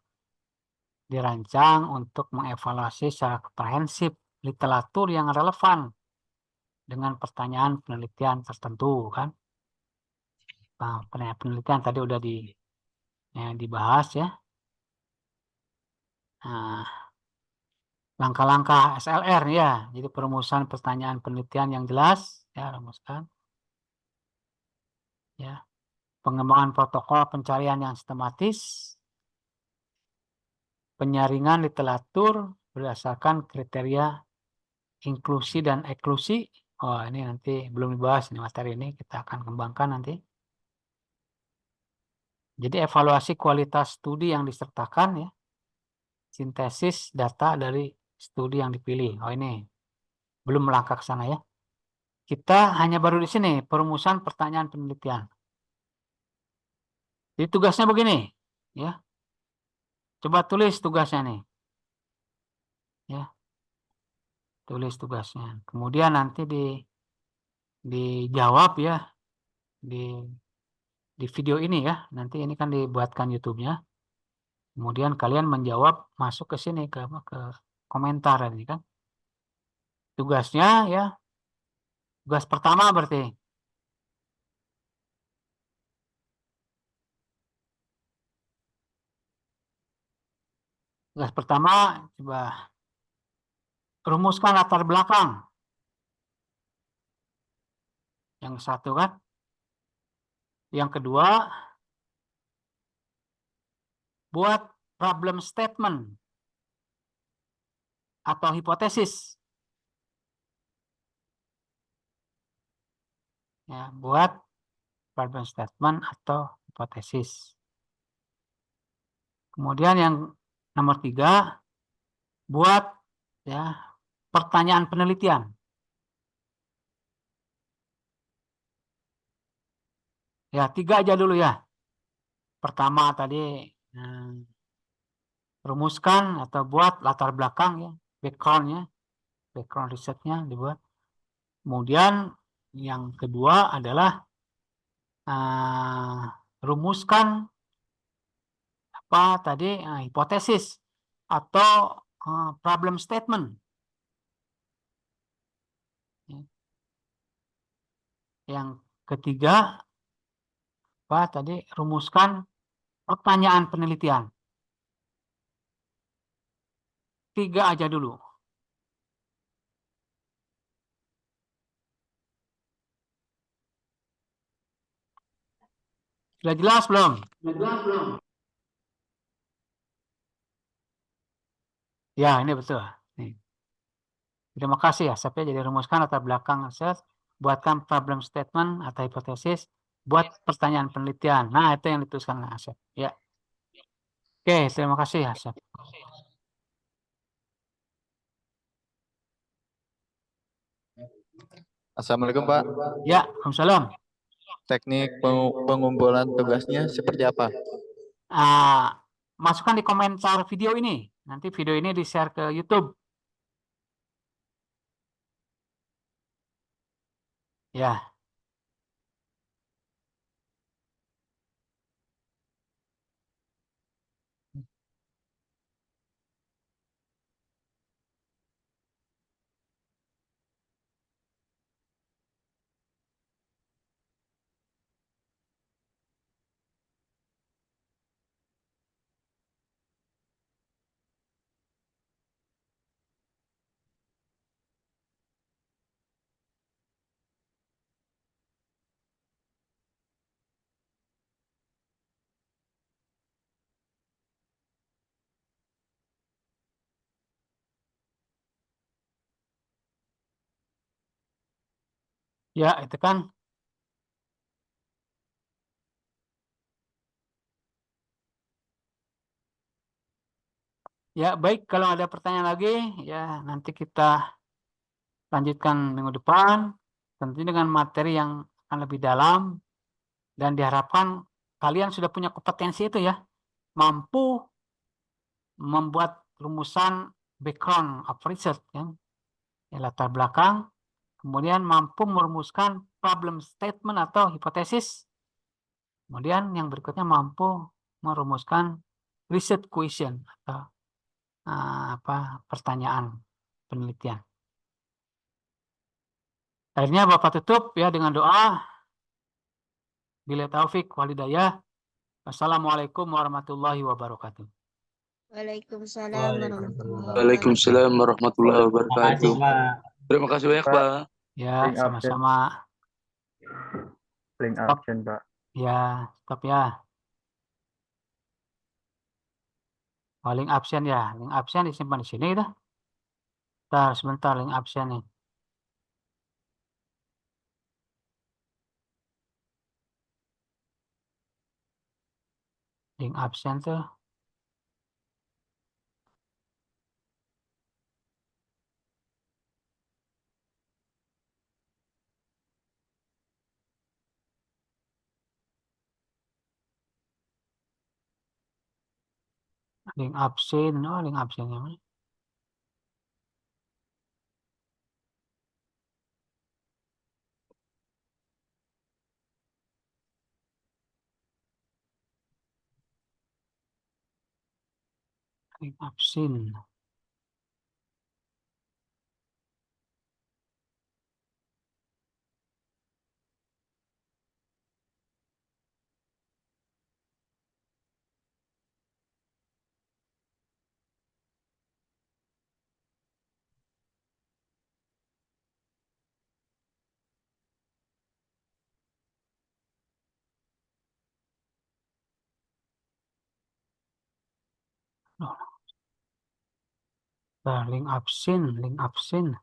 Dirancang untuk mengevaluasi secara komprehensif literatur yang relevan dengan pertanyaan penelitian tertentu kan. Nah, penelitian tadi udah dibahas ya. Nah, langkah-langkah SLR ya. Jadi perumusan pertanyaan penelitian yang jelas ya, rumuskan. Ya. Pengembangan protokol pencarian yang sistematis, penyaringan literatur berdasarkan kriteria inklusi dan eksklusi. Oh, ini nanti belum dibahas ini materi ini, kita akan kembangkan nanti. Jadi evaluasi kualitas studi yang disertakan ya. Sintesis data dari studi yang dipilih. Oh, ini belum melangkah ke sana ya. Kita hanya baru di sini perumusan pertanyaan penelitian. Jadi tugasnya begini ya. Coba tulis tugasnya nih. Ya. Tulis tugasnya. Kemudian nanti dijawab ya di video ini ya. Nanti ini kan dibuatkan YouTube-nya. Kemudian kalian menjawab masuk ke sini ke komentar ini kan. Tugasnya ya. Tugas pertama berarti tugas pertama coba rumuskan latar belakang. Yang satu kan. Yang kedua buat problem statement atau hipotesis. Ya, buat problem statement atau hipotesis. Kemudian yang nomor 3 buat ya pertanyaan penelitian. Ya, 3 aja dulu ya. Pertama tadi rumuskan atau buat latar belakang ya, background risetnya dibuat. Kemudian yang kedua adalah rumuskan apa tadi hipotesis atau problem statement. Yang ketiga, apa tadi, rumuskan pertanyaan penelitian. 3 aja dulu. Sudah jelas belum? Ya, ini betul. Nih. Terima kasih ya, Asep, ya. Jadi rumuskan latar belakang Asep, buatkan problem statement atau hipotesis, buat pertanyaan penelitian. Nah, itu yang dituliskan Asep. Ya. Oke, terima kasih Asep. Assalamualaikum Pak. Ya, Waalaikumsalam. Teknik pengumpulan tugasnya seperti apa? Masukkan di komentar video ini. Nanti video ini di-share ke YouTube. Ya. Ya, itu kan. Ya, baik. Kalau ada pertanyaan lagi, ya nanti kita lanjutkan minggu depan. Tentunya dengan materi yang akan lebih dalam. Dan diharapkan kalian sudah punya kompetensi itu ya. Mampu membuat rumusan background of research. Ya, latar belakang. Kemudian mampu merumuskan problem statement atau hipotesis. Kemudian yang berikutnya mampu merumuskan research question atau pertanyaan penelitian. Akhirnya Bapak tutup ya dengan doa. Bila taufik walhidayah. Wassalamualaikum warahmatullahi wabarakatuh. Waalaikumsalam warahmatullahi wabarakatuh. Waalaikumsalam warahmatullahi wabarakatuh. Terima kasih banyak, Pak. Ya, Link absen. sama-sama. Link Stop. absen, Pak. Ya, stop ya. Link absen ya. Link absen disimpan di sini gitu. Sebentar link absen nih. Link absen tuh. Link absen. Oh, link absennya mana? Link absen. Link absen. Link absen.